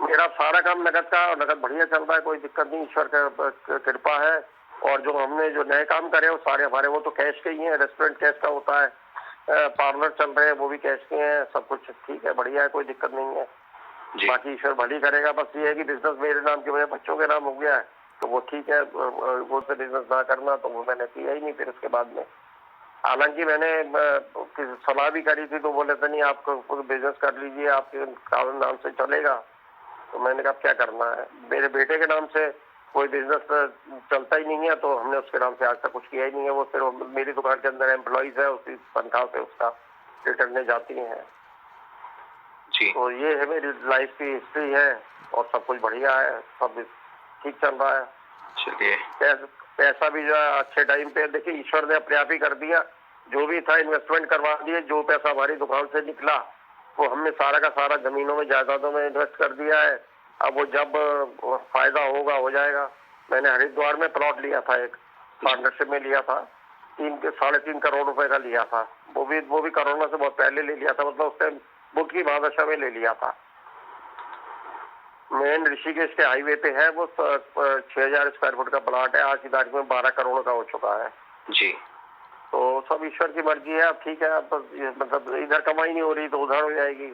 मेरा सारा काम नगद का, नगद बढ़िया चल रहा है, कोई दिक्कत नहीं, ईश्वर का कृपा है। और जो हमने जो नए काम करे वो सारे हमारे वो तो कैश के ही हैं। रेस्टोरेंट कैश का होता है, पार्लर चल रहे हैं वो भी कैश के हैं, सब कुछ ठीक है, बढ़िया है, कोई दिक्कत नहीं है। बाकी ईश्वर भली करेगा। बस ये है कि बिजनेस मेरे नाम की वजह बच्चों के नाम हो गया है, तो वो ठीक है, वो से बिजनेस ना करना, तो वो मैंने किया ही नहीं फिर उसके बाद में। हालांकि मैंने सलाह भी करी थी, तो बोले थे नहीं आप बिजनेस कर लीजिए, आपके नाम से चलेगा। तो मैंने कहा क्या करना है, मेरे बेटे के नाम से कोई बिजनेस चलता ही नहीं है, तो हमने उसके नाम से आज तक कुछ किया ही नहीं है। वो सिर्फ मेरी दुकान के अंदर एम्प्लॉइज है, उसी तनख्वाह से उसका रिटर्न जाती हैं। तो ये है मेरी लाइफ की हिस्ट्री है और सब कुछ बढ़िया है, सब ठीक चल रहा है। चलिए पैसा भी जो है अच्छे टाइम पे, देखिए ईश्वर ने अपने आप ही कर दिया। जो भी था इन्वेस्टमेंट करवा दिए, जो पैसा हमारी दुकान से निकला वो हमने सारा का सारा जमीनों में जायदादों में इन्वेस्ट कर दिया है। अब वो जब फायदा होगा हो जाएगा। मैंने हरिद्वार में प्लॉट लिया था, एक पार्टनरशिप में लिया था, 3.5 करोड़ रुपए का लिया था। वो भी कोरोना से बहुत पहले ले लिया था, मतलब उस टाइम बुद्ध की महादशा में ले लिया था। मेन ऋषिकेश के हाईवे पे है, वो 6,000 स्क्वायर फुट का प्लाट है, आज की तारीख में 12 करोड़ का हो चुका है जी। तो सब ईश्वर की मर्जी है। अब ठीक है, अब मतलब इधर कमाई नहीं हो रही तो उधर हो जाएगी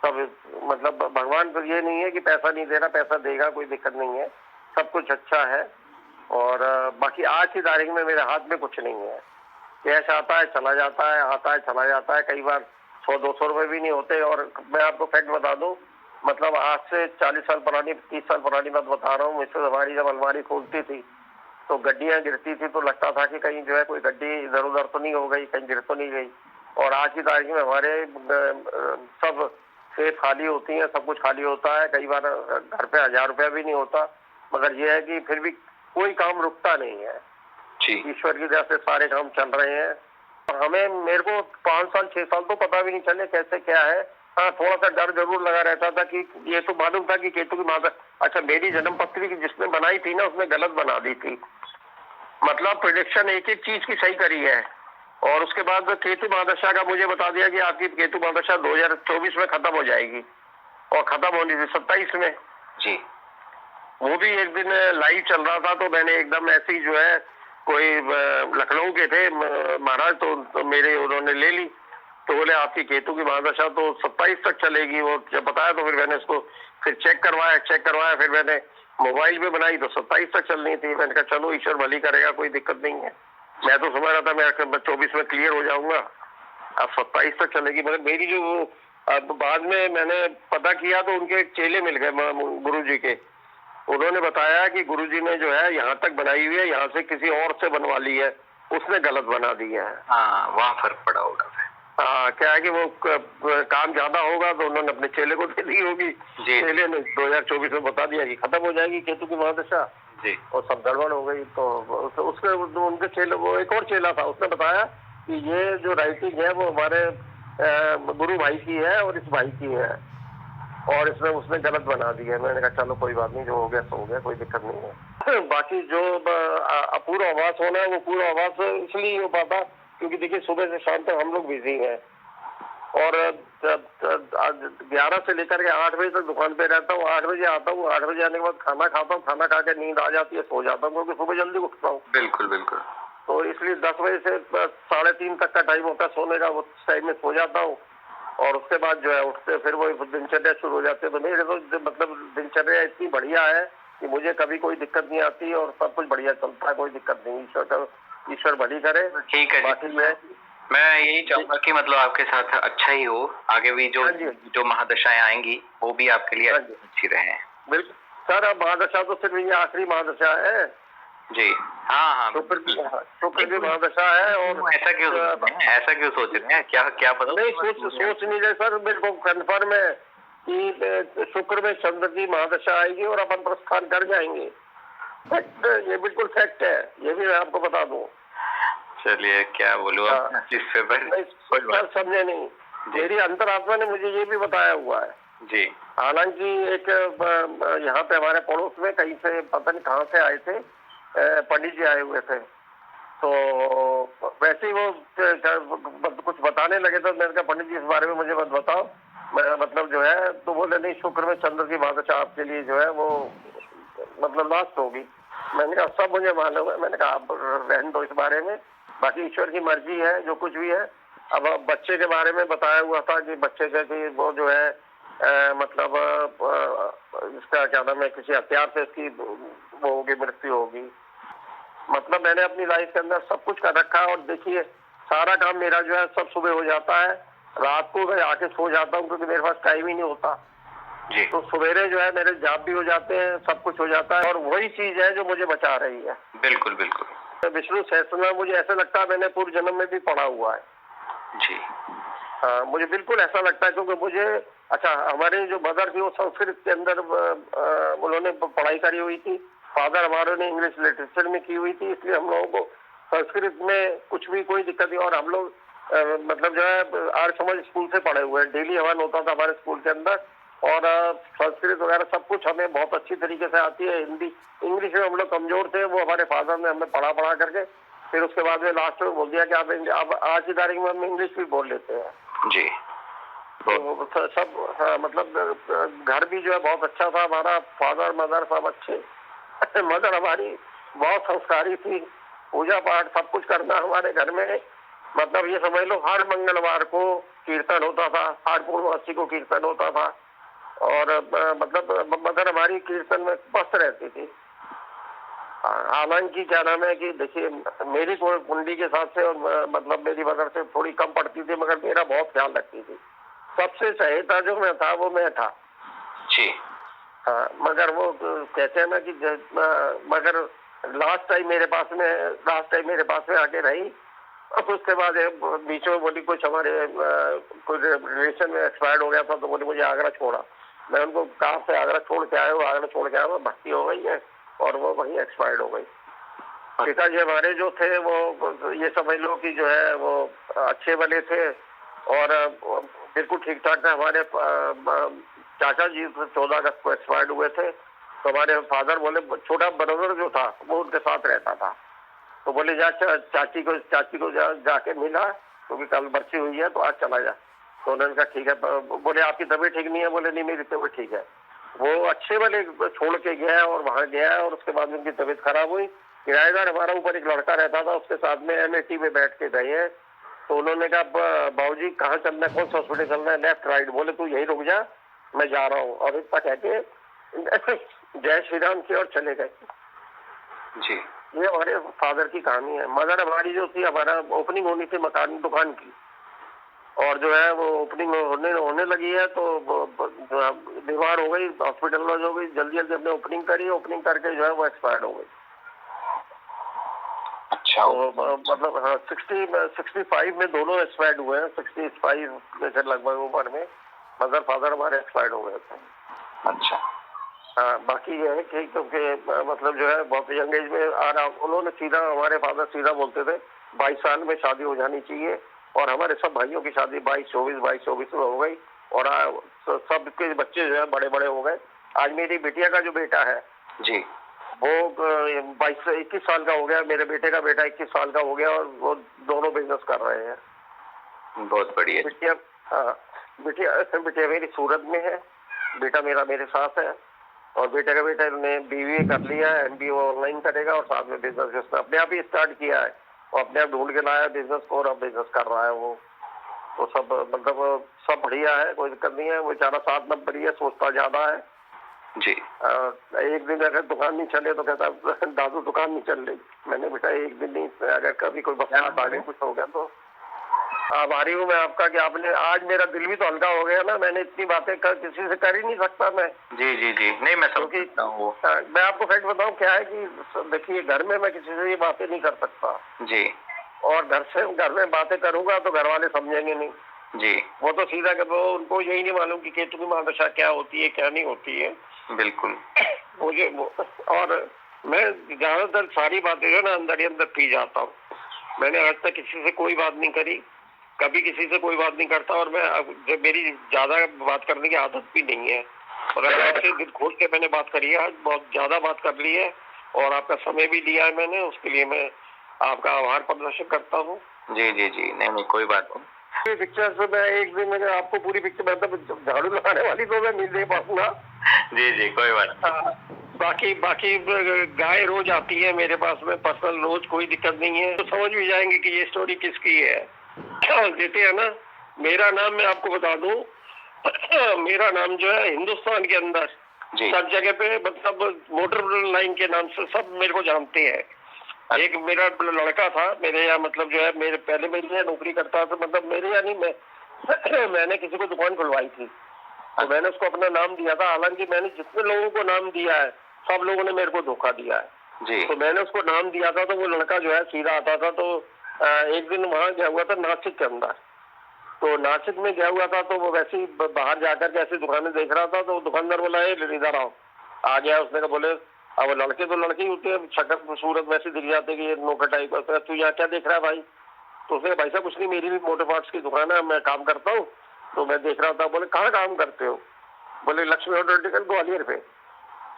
सब। मतलब भगवान तो ये नहीं है कि पैसा नहीं दे रहा, पैसा देगा, कोई दिक्कत नहीं है, सब कुछ अच्छा है। और बाकी आज की तारीख में मेरे हाथ में कुछ नहीं है। कैश आता है चला जाता है, आता है चला जाता है, कई बार 100-200 रुपए भी नहीं होते। और मैं आपको फैक्ट बता दूं, मतलब आज से 40 साल पुरानी, 30 साल पुरानी बात बता रहा हूँ। मुझसे हमारी जब अलमारी खोलती थी तो गड्डियां गिरती थी तो लगता था कि कहीं जो है कोई गड्डी इधर उधर तो नहीं हो गई, कहीं गिर तो नहीं गई। और आज की तारीख में हमारे सब सेफ खाली होती हैं, सब कुछ खाली होता है। कई बार घर पे 1000 रुपया भी नहीं होता, मगर ये है कि फिर भी कोई काम रुकता नहीं है। ईश्वर की दया से सारे काम चल रहे हैं। और मेरे को 5 साल 6 साल तो पता भी नहीं चले कैसे क्या है। हाँ, थोड़ा सा डर जरूर लगा रहता था कि ये तो मालूम था कि केतु की माता, अच्छा मेरी जन्म पत्री की जिसने बनाई थी ना, उसने गलत बना दी थी। मतलब प्रेडिक्शन एक एक चीज की सही करी है। और उसके बाद केतु महादशा का मुझे बता दिया कि आपकी केतु महादशा 2024 में खत्म हो जाएगी, और खत्म होनी थी 27 में जी। वो भी एक दिन लाइव चल रहा था तो मैंने एकदम ऐसे ही जो है, कोई लखनऊ के थे महाराज, तो मेरे उन्होंने ले ली। तो बोले आपकी केतु की महादशा तो 27 तक चलेगी। वो जब बताया तो फिर मैंने उसको फिर चेक करवाया, फिर मैंने मोबाइल पे बनाई तो 27 तक चलनी थी। मैंने कहा चलो ईश्वर भली करेगा, कोई दिक्कत नहीं है। मैं तो समझ रहा था मैं 24 में क्लियर हो जाऊंगा, अब 27 तक चलेगी। मगर मेरी जो अब बाद में मैंने पता किया तो उनके एक चेले मिल गए गुरु जी के। उन्होंने बताया कि गुरुजी ने जो है यहाँ तक बनाई हुई है, यहाँ से किसी और से बनवा ली है, उसने गलत बना दी है। हाँ, वहाँ फर्क पड़ा होगा। हाँ, क्या है कि वो काम ज्यादा होगा तो उन्होंने अपने चेले को दे दी होगी। चेले ने 2024 में बता दिया कि खत्म हो जाएगी केतु की महादशा जी, और सब गड़बड़ हो गई। तो उसके उनके चेले, वो एक और चेला था, उसने बताया कि ये जो राइटिंग है वो हमारे गुरु भाई की है और इस भाई की है, और उसने गलत बना दी है। मैंने कहा चलो कोई बात नहीं, जो हो गया सो हो गया, कोई दिक्कत नहीं है। बाकी जो अपूर्व आवास होना है वो पूर्व आवास इसलिए हो पाता क्योंकि देखिए सुबह से शाम तक हम लोग बिजी हैं, और 11 से लेकर के 8 बजे तक दुकान पे रहता हूँ। 8 बजे आता हूँ, 8 बजे आने के बाद खाना खाता हूँ, खाना खा के नींद आ जाती है, सो जाता हूँ क्योंकि सुबह जल्दी उठता हूँ। बिल्कुल बिल्कुल। तो इसलिए 10 बजे से 3:30 तक का टाइम होता है सोने का, वो टाइम में सो जाता हूँ। और उसके बाद जो है उठते फिर वो दिनचर्या शुरू हो जाती है। तो मेरे तो मतलब दिनचर्या इतनी बढ़िया है कि मुझे कभी कोई दिक्कत नहीं आती और सब कुछ बढ़िया चलता है, कोई दिक्कत नहीं। ईश्वर भली करे। ठीक है। बाकी मैं यही चाहूंगा कि मतलब आपके साथ अच्छा ही हो, आगे भी जो महादशाएं आएंगी वो भी आपके लिए अच्छी रहे। बिल्कुल सर, अब महादशा तो सिर्फ ये आखिरी महादशा है जी। हाँ, शुक्र की महादशा है। और ऐसा क्यों सोच रहे हैं? क्या पता नहीं, सोच नहीं रहे सर, मेरे को कन्फर्म है कि शुक्र में चंद्र की महादशा आएगी और अपन प्रस्थान कर जाएंगे। ये बिल्कुल फैक्ट है, ये भी मैं आपको बता दूं। चलिए क्या बोलूं सर, समझे नहीं, मेरी अंतरात्मा ने मुझे ये भी बताया हुआ है जी। हालांकि एक यहाँ पे हमारे पड़ोस में कहीं से पता नहीं कहाँ से आए थे, पंडित जी आए हुए थे। तो वैसे ही वो कुछ बताने लगे तो मैंने कहा पंडित जी इस बारे में मुझे मत बताओ, मैं मतलब जो है, तो बोले नहीं, शुक्र में चंद्र की महादशा आपके लिए जो है वो मतलब लास्ट होगी। मैंने कहा सब मुझे मालूम है। मैंने कहा आप रहने दो इस बारे में, बाकी ईश्वर की मर्जी है जो कुछ भी है। अब बच्चे के बारे में बताया हुआ था कि बच्चे का कि वो जो है मतलब इसका क्या नाम है, किसी हथियार से इसकी वो होगी, मृत्यु होगी। मतलब मैंने अपनी लाइफ के अंदर सब कुछ कर रखा है। और देखिए सारा काम मेरा जो है सब सुबह हो जाता है, रात को मैं आके सो जाता हूँ क्योंकि मेरे पास टाइम ही नहीं होता जी। तो सवेरे जो है मेरे जॉब भी हो जाते हैं, सब कुछ हो जाता है, और वही चीज है जो मुझे बचा रही है। बिल्कुल बिल्कुल। विष्णु सहस्त्रनाम मुझे ऐसा लगता है मैंने पूर्व जन्म में भी पढ़ा हुआ है जी। हाँ, मुझे बिल्कुल ऐसा लगता है क्योंकि मुझे, अच्छा हमारी जो मदर थी वो संस्कृत के अंदर उन्होंने पढ़ाई करी हुई थी, फादर हमारे ने इंग्लिश लिटरेचर में की हुई थी, इसलिए हम लोगों को संस्कृत में कुछ भी कोई दिक्कत नहीं। और हम लोग मतलब जो है आर्य समाज स्कूल से पढ़े हुए हैं, डेली हवन होता था हमारे स्कूल के अंदर, और संस्कृत वगैरह सब कुछ हमें बहुत अच्छी तरीके से आती है। हिंदी इंग्लिश में हम लोग कमजोर थे, वो हमारे फादर ने हमें पढ़ा करके फिर उसके बाद में लास्ट में बोल दिया कि आप आज की तारीख में हम इंग्लिश भी बोल लेते हैं जी। तो सब, हाँ, मतलब घर भी जो है बहुत अच्छा था, हमारा फादर मदर सब अच्छे। मदर हमारी बहुत संस्कारी थी, पूजा पाठ सब कुछ करना हमारे घर में, मतलब ये समझ लो हर मंगलवार को कीर्तन होता था, हर पूर्णवासी को कीर्तन होता था। और मतलब मदर हमारी कीर्तन में मस्त रहती थी। हालांकि क्या नाम है कि देखिए, मेरी कुंडली के हिसाब से और मतलब मेरी मदर से थोड़ी कम पड़ती थी, मगर मेरा बहुत ख्याल रखती थी। सबसे सहेता जो मैं था वो मैं था जी। हाँ, मगर वो कहते हैं ना कि मगर लास्ट टाइम मेरे पास में आके रही। अब उसके बाद बीच में बोली कुछ हमारे कुछ रिलेशन में एक्सपायर्ड हो गया था, तो बोली मुझे आगरा छोड़ा। मैं उनको कहा से आगरा छोड़ के आए हो? आगरा छोड़ के आया, वो भर्ती हो गई है और वो वहीं एक्सपायर्ड हो गई। पिताजी हमारे जो थे वो ये समझ लो कि जो है वो अच्छे वाले थे और बिल्कुल ठीक ठाक थे। हमारे चाचा जी 14 अगस्त को एक्सपायर्ड हुए थे, तो हमारे फादर बोले, छोटा ब्रदर जो था वो उनके साथ रहता था, तो बोले जा चाची को जाके मिला, क्योंकि कल बर्सी हुई है तो आज चला जा। तो उन्होंने कहा ठीक है। बोले आपकी तबीयत ठीक नहीं है? बोले नहीं, मेरी तबीयत ठीक है। वो अच्छे वाले छोड़ के गया और वहां गया, और उसके बाद उनकी तबीयत खराब हुई। किराएदार हमारा ऊपर एक लड़का रहता था, उसके साथ में एमएटी में बैठ के गए हैं। तो उन्होंने कहा बाबूजी कहाँ चलना है, कौन सा हॉस्पिटल चलना है? Left right. बोले तू यही रुक जा, मैं जा रहा हूँ। और इतना कह के जय श्री राम की ओर चले गए। जी। ये हमारे फादर की कहानी है। मदर हमारी जो थी, हमारा ओपनिंग होनी थी मकान दुकान की, और जो है वो ओपनिंग होने लगी है, तो बीमार हो गई, हॉस्पिटलाइज हो गई। जल्दी जल्दी हमने ओपनिंग करी, ओपनिंग करके जो है वो एक्सपायर्ड हो गई। अच्छा। तो मतलब हाँ, 65 में दोनों एक्सपायर्ड हुए हैं। 65 में से लगभग उम्र में मदर फादर हमारे एक्सपायर्ड हो गए थे। अच्छा। हाँ, बाकी ये है कि क्योंकि मतलब जो है बहुत यंग एज में आ रहा, उन्होंने सीधा, हमारे फादर सीधा बोलते थे 22 साल में शादी हो जानी चाहिए। और हमारे सब भाइयों की शादी 22-24 में हो गई, और सबके बच्चे जो है बड़े बड़े हो गए। आज मेरी बिटिया का जो बेटा है जी, वो 22 से 21 साल का हो गया। मेरे बेटे का बेटा 21 साल का हो गया, और वो दोनों बिजनेस कर रहे हैं। बहुत बढ़िया। बिटिया, हाँ, बिटिया मेरी सूरत में है, बेटा मेरा मेरे साथ है। और बेटे का बेटा ने बीबीए कर लिया है, एमबीए ऑनलाइन करेगा, और साथ में बिजनेस जिसने अपने आप ही स्टार्ट किया है, और अपने आप ढूंढ के लाया बिजनेस को, और अब बिजनेस कर रहा है वो। तो सब मतलब सब बढ़िया है, कोई दिक्कत नहीं है। वो बेचारा 7 नंबर ही है, सोचता ज्यादा है। जी। एक दिन अगर दुकान नहीं चले तो कहता दादू दुकान नहीं चल रही। मैंने बेटा एक दिन नहीं, अगर कभी कोई बरसात आगे कुछ हो गया तो आभारी हूँ मैं आपका कि आपने, आज मेरा दिल भी तो हल्का हो गया ना। मैंने इतनी बातें किसी से कर ही नहीं सकता मैं। जी जी जी, नहीं मैं समझता हूँ। मैं आपको फैक्ट बताऊँ क्या है कि देखिए, घर में मैं किसी से ये बातें नहीं कर सकता जी। और घर में बातें करूंगा तो घर वाले समझेंगे नहीं जी। वो तो सीधा कर, वो उनको यही नहीं मालूम कि केतु की महादशा क्या होती है क्या नहीं होती है। बिल्कुल। मुझे और मैं ज्यादातर सारी बातें जो ना अंदर ही अंदर पी जाता हूँ। मैंने आज तक किसी से कोई बात नहीं करी, कभी किसी से कोई बात नहीं करता, और मैं मेरी ज्यादा बात करने की आदत भी नहीं है। और आपसे दिल खोल के मैंने बात करी है, आज बहुत ज्यादा बात कर ली है, और आपका समय भी दिया है मैंने, उसके लिए मैं आपका आभार प्रदर्शन करता हूँ। जी जी जी, नहीं नहीं कोई बात नहीं। पिक्चर से मैं एक दिन में आपको पूरी पिक्चर, मतलब झाड़ू लगाने वाली तो मैं नहीं दे पाऊंगा। जी जी कोई बात नहीं। बाकी गाय रोज आती है मेरे पास में पर्सनल, रोज, कोई दिक्कत नहीं है। तो समझ भी जाएंगे कि ये स्टोरी किसकी है। देते हैं ना। मेरा नाम मैं आपको बता दूं, मेरा नाम जो है हिंदुस्तान के अंदर सब जगह पे, मतलब मोटर लाइन के नाम से सब मेरे को जानते हैं। एक मेरा लड़का था मेरे यहाँ, मतलब जो है मेरे पहले मेरे यहाँ नौकरी करता था, मतलब मेरे यहाँ नहीं, मैं मैंने किसी को दुकान खुलवाई थी, तो मैंने उसको अपना नाम दिया था। हालांकि मैंने जितने लोगों को नाम दिया है सब लोगों ने मेरे को धोखा दिया है जी। तो मैंने उसको नाम दिया था, तो वो लड़का जो है सीधा आता था। तो एक दिन वहां गया हुआ था नासिक के अंदर, तो नासिक में गया हुआ था, तो वो वैसे ही बाहर जाकर के ऐसी दुकानें देख रहा था, तो दुकानदार बोला इधर आओ। आ गया, उसने कहा, बोले अब लड़के तो लड़के ही होते हैं, शक्ल सूरत वैसे दिख जाते कि ये नौकर टाइप का। तू यहाँ क्या देख रहा है भाई? तो उसने, भाई साहब कुछ नहीं, मेरी भी मोटर पार्ट्स की दुकान है, मैं काम करता हूँ, तो मैं देख रहा था। बोले कहाँ काम करते हो? बोले लक्ष्मी ऑटो टिकल ग्वालियर पे।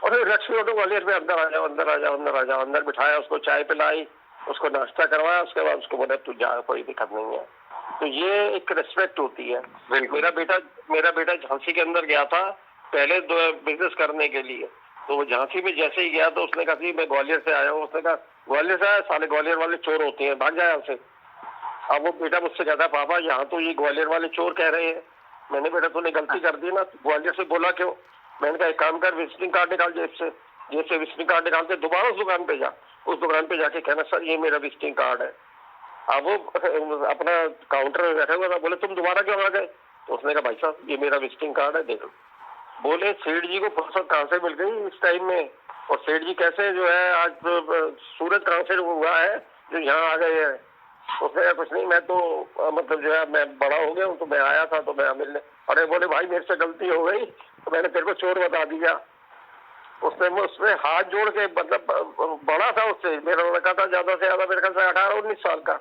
और लक्ष्मी ऑटो ग्वालियर पे, अंदर आ जाओ अंदर आ जाओ अंदर आ जाओ। अंदर बिठाया, उसको चाय पिलाई, उसको नाश्ता करवाया, उसके बाद उसको बोला तू जा, कोई दिक्कत नहीं है। तो ये एक रिस्पेक्ट होती है। मेरा बेटा झांसी के अंदर गया था पहले बिजनेस करने के लिए, तो वो झांसी में जैसे ही गया तो उसने कहा कि मैं ग्वालियर से आया हूँ। उसने कहा ग्वालियर से आया, साले ग्वालियर वाले चोर होते हैं, भाग जाए हमसे। अब वो बेटा मुझसे कहता है पापा यहाँ तो ये ग्वालियर वाले चोर कह रहे हैं। मैंने बेटा तूने गलती कर दी ना, ग्वालियर से बोला क्यों? मैंने कहा एक काम कर, विजिटिंग कार्ड निकाल जेब से विजिटिंग कार्ड निकाल के दोबारा उस दुकान पे जा, उस दुकान पे जाके कहना सर ये मेरा विजिटिंग कार्ड है। अब वो अपना काउंटर में बैठा हुआ था, बोले तुम दोबारा क्यों आ गए? तो उसने कहा भाई साहब ये मेरा विजिटिंग कार्ड है, देखो। बोले सेठ जी को फुर्सत कहाँ से मिल गई इस टाइम में, और सेठ जी कैसे जो है आज सूरत कहाँ से हुआ है जो यहाँ आ गए हैं? उसने कहा कुछ नहीं, मैं तो मतलब जो है मैं बड़ा हो गया हूँ तो मैं आया था तो मैं मिलने। अरे बोले भाई मेरे से गलती हो गई तो मैंने तेरे को चोर बता दिया। उसने हाथ जोड़ के, मतलब बड़ा था उससे, मेरा लड़का था ज्यादा से ज्यादा मेरे ख्याल से 18-19 साल का।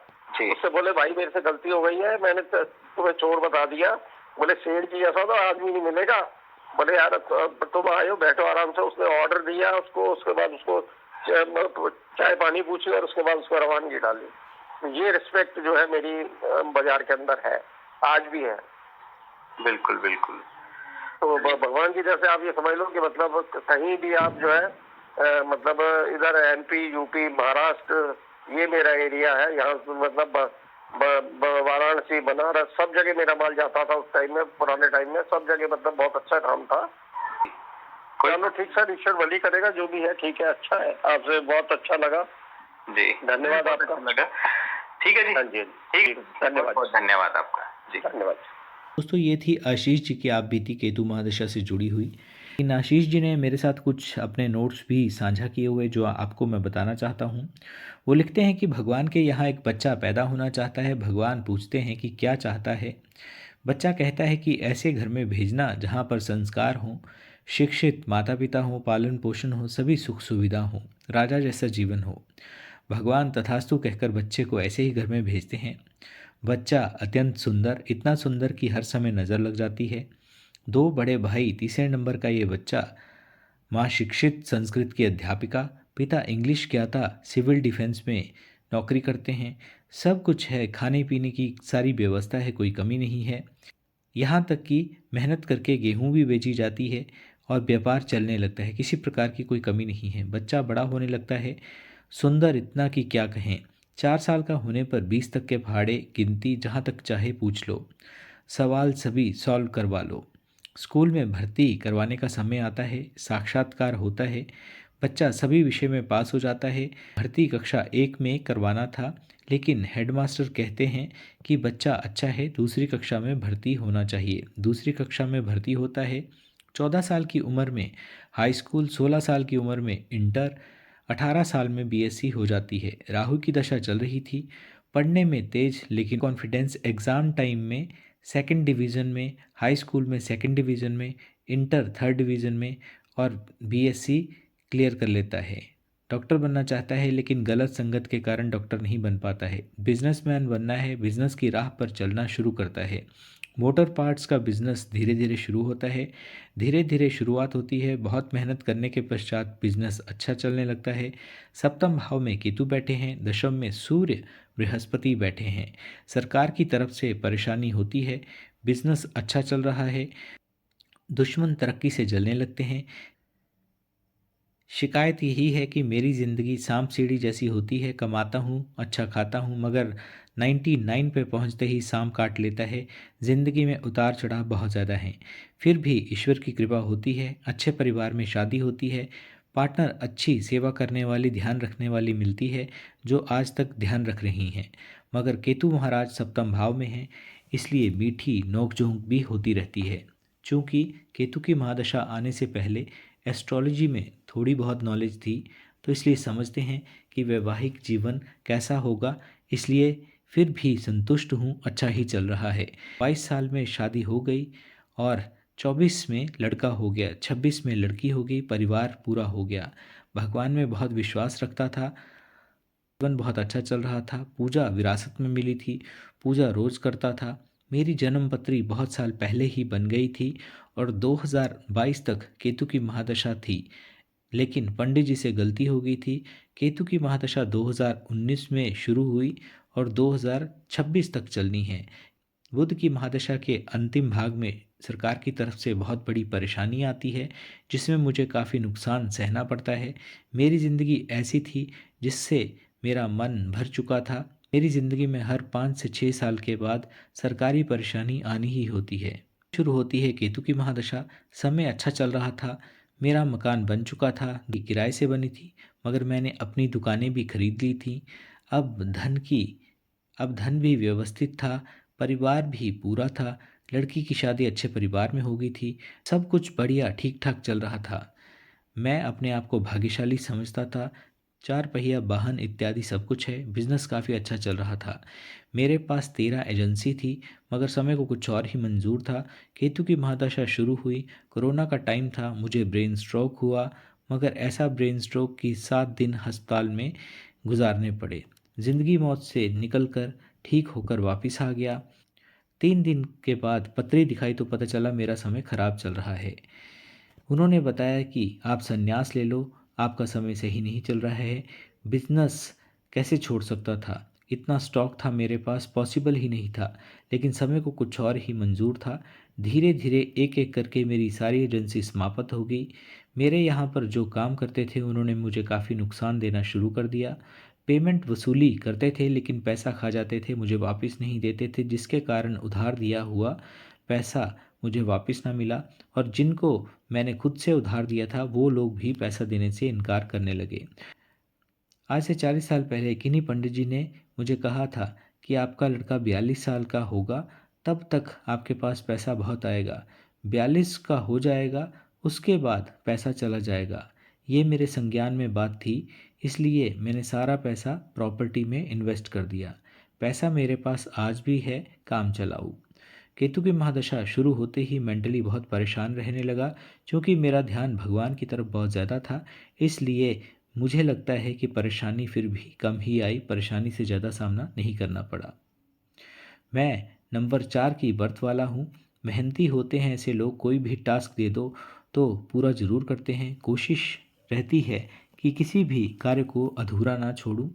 उससे बोले भाई मेरे से गलती हो गई है, मैंने तुम्हें चोर बता दिया। बोले सेठ जी ऐसा तो आदमी नहीं मिलेगा। बोले यार तुम आए हो, बैठो आराम से। उसने ऑर्डर दिया उसको, उसके बाद उसको चाय पानी पूछी और उसके बाद उसको रवानगी डाली। ये रिस्पेक्ट जो है मेरी बाजार के अंदर है, आज भी है। बिल्कुल बिल्कुल। तो भगवान की जैसे आप ये समझ लो कि मतलब कहीं भी आप जो है मतलब इधर MP, UP, महाराष्ट्र, ये मेरा एरिया है। यहाँ मतलब वाराणसी, बनारस, सब जगह मेरा माल जाता था उस टाइम में, पुराने टाइम में सब जगह, मतलब बहुत अच्छा काम था। चलो ठीक सर, ईश्वर भली करेगा, जो भी है ठीक है, अच्छा है। आपसे बहुत अच्छा लगा जी, धन्यवाद आपका। लगा, ठीक है जी। हाँ जी, ठीक, धन्यवाद। धन्यवाद आपका जी, धन्यवाद। दोस्तों ये थी आशीष जी की आप बीती केतु महादशा से जुड़ी हुई। इन आशीष जी ने मेरे साथ कुछ अपने नोट्स भी साझा किए हुए जो आपको मैं बताना चाहता हूँ। वो लिखते हैं कि भगवान के यहाँ एक बच्चा पैदा होना चाहता है। भगवान पूछते हैं कि क्या चाहता है। बच्चा कहता है कि ऐसे घर में भेजना जहाँ पर संस्कार हों, शिक्षित माता पिता हों, पालन पोषण हो, सभी सुख सुविधा हो, राजा जैसा जीवन हो। भगवान तथास्तु कहकर बच्चे को ऐसे ही घर में भेजते हैं। बच्चा अत्यंत सुंदर, इतना सुंदर कि हर समय नज़र लग जाती है। 2 बड़े भाई, तीसरे नंबर का ये बच्चा। माँ शिक्षित संस्कृत की अध्यापिका, पिता इंग्लिश ज्ञाता, सिविल डिफेंस में नौकरी करते हैं। सब कुछ है, खाने पीने की सारी व्यवस्था है, कोई कमी नहीं है। यहाँ तक कि मेहनत करके गेहूँ भी बेची जाती है और व्यापार चलने लगता है, किसी प्रकार की कोई कमी नहीं है। बच्चा बड़ा होने लगता है, सुंदर इतना कि क्या कहें। 4 साल का होने पर 20 तक के पहाड़े गिनती जहाँ तक चाहे पूछ लो, सवाल सभी सॉल्व करवा लो। स्कूल में भर्ती करवाने का समय आता है, साक्षात्कार होता है, बच्चा सभी विषय में पास हो जाता है। भर्ती कक्षा 1 में करवाना था, लेकिन हेडमास्टर कहते हैं कि बच्चा अच्छा है, दूसरी कक्षा में भर्ती होना चाहिए। दूसरी कक्षा में भर्ती होता है। 14 साल की उम्र में हाई स्कूल, 16 साल की उम्र में इंटर, 18 साल में BSc हो जाती है। राहु की दशा चल रही थी, पढ़ने में तेज लेकिन कॉन्फिडेंस। एग्ज़ाम टाइम में 2nd डिवीज़न में, हाई स्कूल में 2nd डिवीज़न में, इंटर 3rd डिवीज़न में और BSc क्लियर कर लेता है। डॉक्टर बनना चाहता है लेकिन गलत संगत के कारण डॉक्टर नहीं बन पाता है। बिजनेसमैन बनना है, बिजनेस की राह पर चलना शुरू करता है। मोटर पार्ट्स का बिजनेस धीरे धीरे शुरू होता है। धीरे धीरे शुरुआत होती है, बहुत मेहनत करने के पश्चात बिजनेस अच्छा चलने लगता है। सप्तम भाव में केतु बैठे हैं, दशम में सूर्य बृहस्पति बैठे हैं। सरकार की तरफ से परेशानी होती है, बिजनेस अच्छा चल रहा है, दुश्मन तरक्की से जलने लगते हैं। शिकायत यही है कि मेरी ज़िंदगी सांप सीढ़ी जैसी होती है, कमाता हूँ, अच्छा खाता हूँ, मगर 99 पे पहुँचते ही सांप काट लेता है। ज़िंदगी में उतार चढ़ाव बहुत ज़्यादा हैं, फिर भी ईश्वर की कृपा होती है। अच्छे परिवार में शादी होती है, पार्टनर अच्छी सेवा करने वाली, ध्यान रखने वाली मिलती है, जो आज तक ध्यान रख रही हैं। मगर केतु महाराज सप्तम भाव में हैं, इसलिए मीठी नोक-झोंक भी होती रहती है। चूँकि केतु की महादशा आने से पहले एस्ट्रोलॉजी में थोड़ी बहुत नॉलेज थी, तो इसलिए समझते हैं कि वैवाहिक जीवन कैसा होगा, इसलिए फिर भी संतुष्ट हूँ, अच्छा ही चल रहा है। 22 साल में शादी हो गई और 24 में लड़का हो गया, 26 में लड़की हो गई, परिवार पूरा हो गया। भगवान में बहुत विश्वास रखता था, जीवन बहुत अच्छा चल रहा था। पूजा विरासत में मिली थी, पूजा रोज़ करता था। मेरी जन्म पत्री बहुत साल पहले ही बन गई थी और 2022 तक केतु की महादशा थी। लेकिन पंडित जी से गलती हो गई थी। केतु की महादशा 2019 में शुरू हुई और 2026 तक चलनी है। बुध की महादशा के अंतिम भाग में सरकार की तरफ से बहुत बड़ी परेशानी आती है, जिसमें मुझे काफ़ी नुकसान सहना पड़ता है। मेरी ज़िंदगी ऐसी थी जिससे मेरा मन भर चुका था। मेरी ज़िंदगी में हर 5 से 6 साल के बाद सरकारी परेशानी आनी ही होती है। शुरू होती है केतु की महादशा। समय अच्छा चल रहा था, मेरा मकान बन चुका था, किराए से बनी थी, मगर मैंने अपनी दुकानें भी खरीद ली थी। अब धन की अब धन भी व्यवस्थित था, परिवार भी पूरा था, लड़की की शादी अच्छे परिवार में हो गई थी, सब कुछ बढ़िया ठीक ठाक चल रहा था। मैं अपने आप को भाग्यशाली समझता था। 4 पहिया वाहन इत्यादि सब कुछ है, बिजनेस काफ़ी अच्छा चल रहा था। मेरे पास 13 एजेंसी थी, मगर समय को कुछ और ही मंजूर था। केतु की महादशा शुरू हुई, कोरोना का टाइम था, मुझे ब्रेन स्ट्रोक हुआ, मगर ऐसा ब्रेन स्ट्रोक कि 7 दिन अस्पताल में गुजारने पड़े। ज़िंदगी मौत से निकलकर ठीक होकर वापस आ गया। 3 दिन के बाद पत्री दिखाई तो पता चला मेरा समय खराब चल रहा है। उन्होंने बताया कि आप संन्यास ले लो, आपका समय सही नहीं चल रहा है। बिजनेस कैसे छोड़ सकता था, इतना स्टॉक था मेरे पास, पॉसिबल ही नहीं था। लेकिन समय को कुछ और ही मंजूर था। धीरे धीरे एक एक करके मेरी सारी एजेंसी समाप्त हो गई। मेरे यहाँ पर जो काम करते थे उन्होंने मुझे काफ़ी नुकसान देना शुरू कर दिया। पेमेंट वसूली करते थे लेकिन पैसा खा जाते थे, मुझे वापस नहीं देते थे, जिसके कारण उधार दिया हुआ पैसा मुझे वापस ना मिला। और जिनको मैंने खुद से उधार दिया था वो लोग भी पैसा देने से इनकार करने लगे। आज से 40 साल पहले किन्हीं पंडित जी ने मुझे कहा था कि आपका लड़का 42 साल का होगा, तब तक आपके पास पैसा बहुत आएगा। 42 का हो जाएगा, उसके बाद पैसा चला जाएगा। ये मेरे संज्ञान में बात थी, इसलिए मैंने सारा पैसा प्रॉपर्टी में इन्वेस्ट कर दिया। पैसा मेरे पास आज भी है, काम चलाऊ। केतु की महादशा शुरू होते ही मेंटली बहुत परेशान रहने लगा, क्योंकि मेरा ध्यान भगवान की तरफ बहुत ज़्यादा था। इसलिए मुझे लगता है कि परेशानी फिर भी कम ही आई, परेशानी से ज़्यादा सामना नहीं करना पड़ा। मैं नंबर 4 की बर्थ वाला हूँ। मेहनती होते हैं ऐसे लोग, कोई भी टास्क दे दो तो पूरा ज़रूर करते हैं। कोशिश रहती है कि किसी भी कार्य को अधूरा ना छोड़ूं।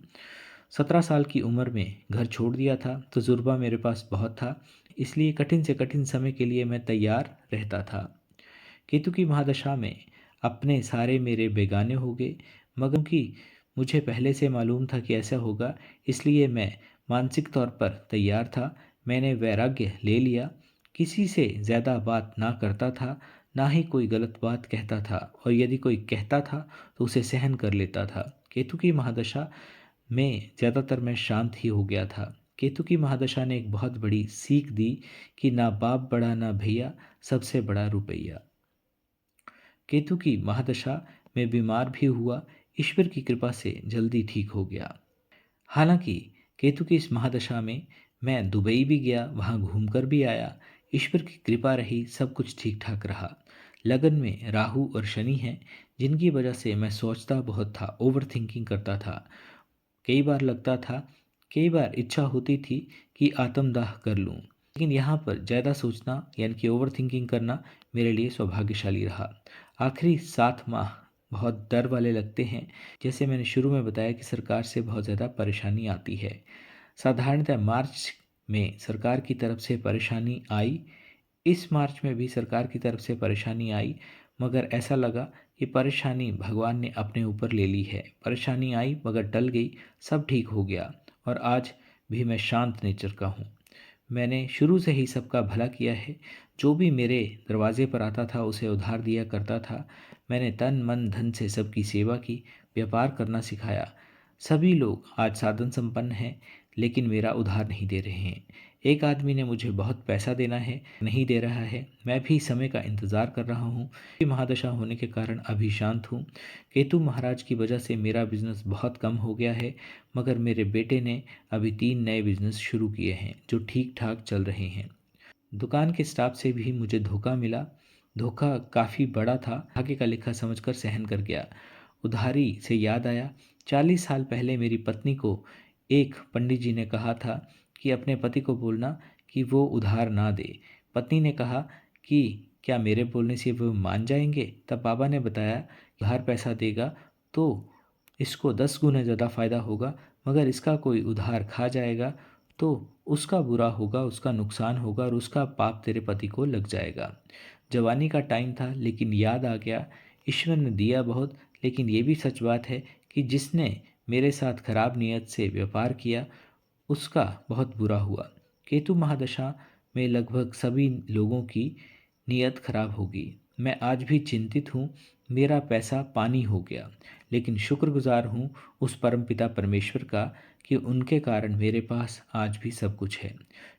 17 साल की उम्र में घर छोड़ दिया था, तजुर्बा मेरे पास बहुत था, इसलिए कठिन से कठिन समय के लिए मैं तैयार रहता था। केतु की महादशा में अपने सारे मेरे बेगाने हो गए, मगर कि मुझे पहले से मालूम था कि ऐसा होगा, इसलिए मैं मानसिक तौर पर तैयार था। मैंने वैराग्य ले लिया, किसी से ज़्यादा बात ना करता था, ना ही कोई गलत बात कहता था, और यदि कोई कहता था तो उसे सहन कर लेता था। केतु की महादशा में ज़्यादातर मैं शांत ही हो गया था। केतु की महादशा ने एक बहुत बड़ी सीख दी कि ना बाप बड़ा ना भैया, सबसे बड़ा रुपया। केतु की महादशा में बीमार भी हुआ, ईश्वर की कृपा से जल्दी ठीक हो गया। हालांकि केतु की इस महादशा में मैं दुबई भी गया, वहाँ घूमकर भी आया। ईश्वर की कृपा रही, सब कुछ ठीक ठाक रहा। लगन में राहु और शनि हैं, जिनकी वजह से मैं सोचता बहुत था, ओवर थिंकिंग करता था। कई बार इच्छा होती थी कि आत्मदाह कर लूं, लेकिन यहाँ पर ज़्यादा सोचना यानी कि ओवर थिंकिंग करना मेरे लिए सौभाग्यशाली रहा। आखिरी 7 माह बहुत डर वाले लगते हैं। जैसे मैंने शुरू में बताया कि सरकार से बहुत ज़्यादा परेशानी आती है। साधारणतः मार्च में सरकार की तरफ से परेशानी आई, इस मार्च में भी सरकार की तरफ से परेशानी आई, मगर ऐसा लगा कि परेशानी भगवान ने अपने ऊपर ले ली है। परेशानी आई मगर टल गई, सब ठीक हो गया, और आज भी मैं शांत नेचर का हूँ। मैंने शुरू से ही सबका भला किया है। जो भी मेरे दरवाजे पर आता था उसे उधार दिया करता था। मैंने तन मन धन से सबकी सेवा की, व्यापार करना सिखाया। सभी लोग आज साधन संपन्न हैं, लेकिन मेरा उधार नहीं दे रहे हैं। एक आदमी ने मुझे बहुत पैसा देना है, नहीं दे रहा है। मैं भी समय का इंतज़ार कर रहा हूँ। महादशा होने के कारण अभी शांत हूँ। केतु महाराज की वजह से मेरा बिजनेस बहुत कम हो गया है, मगर मेरे बेटे ने अभी 3 नए बिजनेस शुरू किए हैं जो ठीक ठाक चल रहे हैं। दुकान के स्टाफ से भी मुझे धोखा मिला। धोखा काफ़ी बड़ा था, आगे का लिखा समझकर सहन कर गया। उधारी से याद आया, 40 साल पहले मेरी पत्नी को एक पंडित जी ने कहा था कि अपने पति को बोलना कि वो उधार ना दे। पत्नी ने कहा कि क्या मेरे बोलने से वो मान जाएंगे? तब बाबा ने बताया उधार पैसा देगा तो इसको 10 गुना ज़्यादा फ़ायदा होगा, मगर इसका कोई उधार खा जाएगा तो उसका बुरा होगा, उसका नुकसान होगा और उसका पाप तेरे पति को लग जाएगा। जवानी का टाइम था लेकिन याद आ गया, ईश्वर ने दिया बहुत, लेकिन ये भी सच बात है कि जिसने मेरे साथ खराब नीयत से व्यापार किया उसका बहुत बुरा हुआ। केतु महादशा में लगभग सभी लोगों की नीयत खराब होगी। मैं आज भी चिंतित हूँ, मेरा पैसा पानी हो गया, लेकिन शुक्रगुजार हूँ उस परमपिता परमेश्वर का कि उनके कारण मेरे पास आज भी सब कुछ है।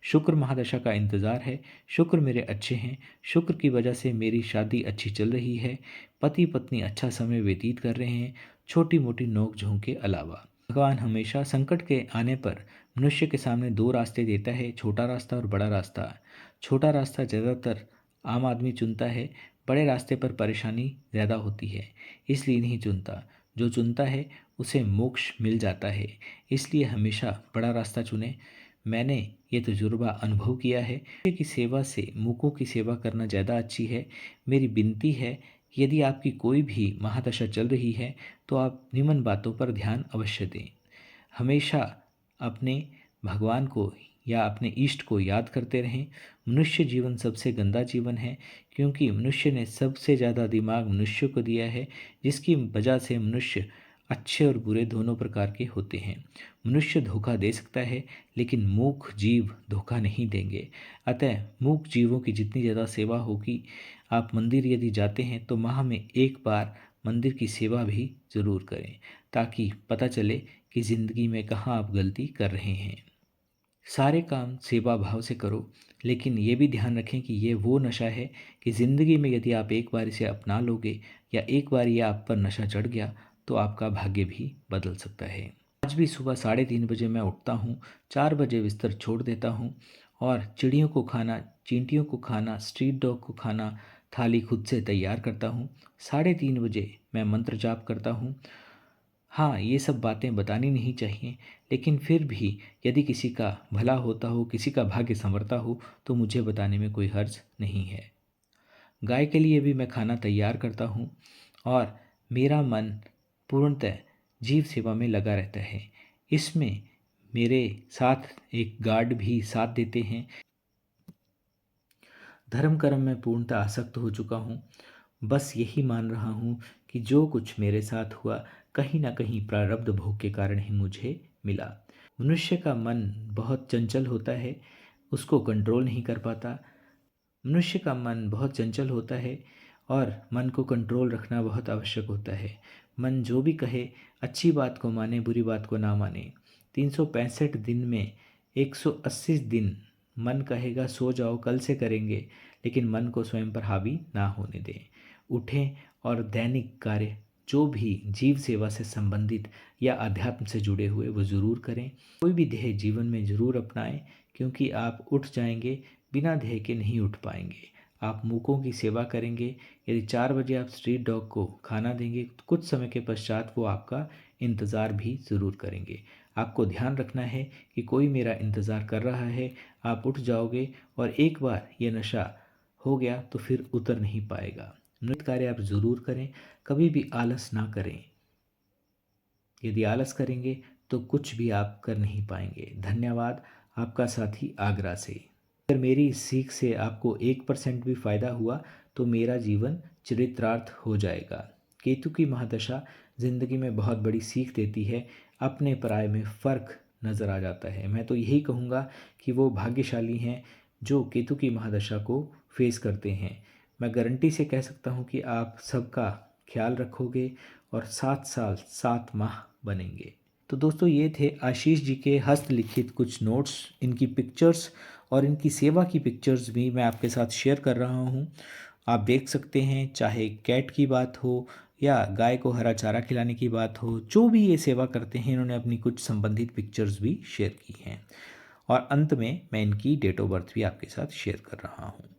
शुक्र महादशा का इंतज़ार है, शुक्र मेरे अच्छे हैं, शुक्र की वजह से मेरी शादी अच्छी चल रही है, पति पत्नी अच्छा समय व्यतीत कर रहे हैं, छोटी मोटी नोक झोंक के अलावा। भगवान हमेशा संकट के आने पर मनुष्य के सामने दो रास्ते देता है, छोटा रास्ता और बड़ा रास्ता। छोटा रास्ता ज़्यादातर आम आदमी चुनता है, बड़े रास्ते पर परेशानी ज़्यादा होती है, इसलिए नहीं चुनता। जो चुनता है उसे मोक्ष मिल जाता है, इसलिए हमेशा बड़ा रास्ता चुने। मैंने ये तजुर्बा अनुभव किया है कि सेवा से मूकों की सेवा करना ज़्यादा अच्छी है। मेरी विनती है, यदि आपकी कोई भी महादशा चल रही है तो आप निम्न बातों पर ध्यान अवश्य दें। हमेशा अपने भगवान को या अपने इष्ट को याद करते रहें। मनुष्य जीवन सबसे गंदा जीवन है, क्योंकि मनुष्य ने सबसे ज़्यादा दिमाग मनुष्य को दिया है, जिसकी वजह से मनुष्य अच्छे और बुरे दोनों प्रकार के होते हैं। मनुष्य धोखा दे सकता है, लेकिन मूक जीव धोखा नहीं देंगे। अतः मूक जीवों की जितनी ज़्यादा सेवा होगी, आप मंदिर यदि जाते हैं तो माह में एक बार मंदिर की सेवा भी ज़रूर करें, ताकि पता चले कि ज़िंदगी में कहाँ आप गलती कर रहे हैं। सारे काम सेवा भाव से करो, लेकिन ये भी ध्यान रखें कि ये वो नशा है कि ज़िंदगी में यदि आप एक बार इसे अपना लोगे या एक बार ये आप पर नशा चढ़ गया तो आपका भाग्य भी बदल सकता है। आज भी सुबह 3:30 बजे मैं उठता हूँ, 4 बजे बिस्तर छोड़ देता हूँ और चिड़ियों को खाना, चींटियों को खाना, स्ट्रीट डॉग को खाना थाली खुद से तैयार करता हूँ। 3:30 बजे मैं मंत्र जाप करता हूँ। हाँ, ये सब बातें बतानी नहीं चाहिए, लेकिन फिर भी यदि किसी का भला होता हो, किसी का भाग्य संवरता हो, तो मुझे बताने में कोई हर्ज नहीं है। गाय के लिए भी मैं खाना तैयार करता हूँ और मेरा मन पूर्णतः जीव सेवा में लगा रहता है। इसमें मेरे साथ एक गार्ड भी साथ देते हैं। धर्म कर्म में पूर्णतः आसक्त हो चुका हूँ। बस यही मान रहा हूँ कि जो कुछ मेरे साथ हुआ कहीं ना कहीं प्रारब्ध भोग के कारण ही मुझे मिला। मनुष्य का मन बहुत चंचल होता है, उसको कंट्रोल नहीं कर पाता। मनुष्य का मन बहुत चंचल होता है और मन को कंट्रोल रखना बहुत आवश्यक होता है। मन जो भी कहे, अच्छी बात को माने, बुरी बात को ना माने। 365 दिन में 180 दिन मन कहेगा सो जाओ कल से करेंगे, लेकिन मन को स्वयं पर हावी ना होने दें। उठें और दैनिक कार्य जो भी जीव सेवा से संबंधित या अध्यात्म से जुड़े हुए वो ज़रूर करें। कोई भी ध्येय जीवन में ज़रूर अपनाएं, क्योंकि आप उठ जाएंगे, बिना ध्येय के नहीं उठ पाएंगे। आप मूकों की सेवा करेंगे, यदि 4 बजे आप स्ट्रीट डॉग को खाना देंगे तो कुछ समय के पश्चात वो आपका इंतज़ार भी ज़रूर करेंगे। आपको ध्यान रखना है कि कोई मेरा इंतज़ार कर रहा है। आप उठ जाओगे और एक बार ये नशा हो गया तो फिर उतर नहीं पाएगा। नियत कार्य आप ज़रूर करें, कभी भी आलस ना करें। यदि आलस करेंगे तो कुछ भी आप कर नहीं पाएंगे। धन्यवाद। आपका साथी आगरा से। अगर मेरी इस सीख से आपको 1% भी फ़ायदा हुआ तो मेरा जीवन चरित्रार्थ हो जाएगा। केतु की महादशा जिंदगी में बहुत बड़ी सीख देती है, अपने पराये में फ़र्क नज़र आ जाता है। मैं तो यही कहूँगा कि वो भाग्यशाली हैं जो केतु की महादशा को फेस करते हैं। मैं गारंटी से कह सकता हूँ कि आप सबका ख्याल रखोगे और 7 साल 7 माह बनेंगे। तो दोस्तों, ये थे आशीष जी के हस्तलिखित कुछ नोट्स। इनकी पिक्चर्स और इनकी सेवा की पिक्चर्स भी मैं आपके साथ शेयर कर रहा हूँ। आप देख सकते हैं, चाहे कैट की बात हो या गाय को हरा चारा खिलाने की बात हो, जो भी ये सेवा करते हैं इन्होंने अपनी कुछ संबंधित पिक्चर्स भी शेयर की हैं। और अंत में मैं इनकी डेट ऑफ बर्थ भी आपके साथ शेयर कर रहा हूँ।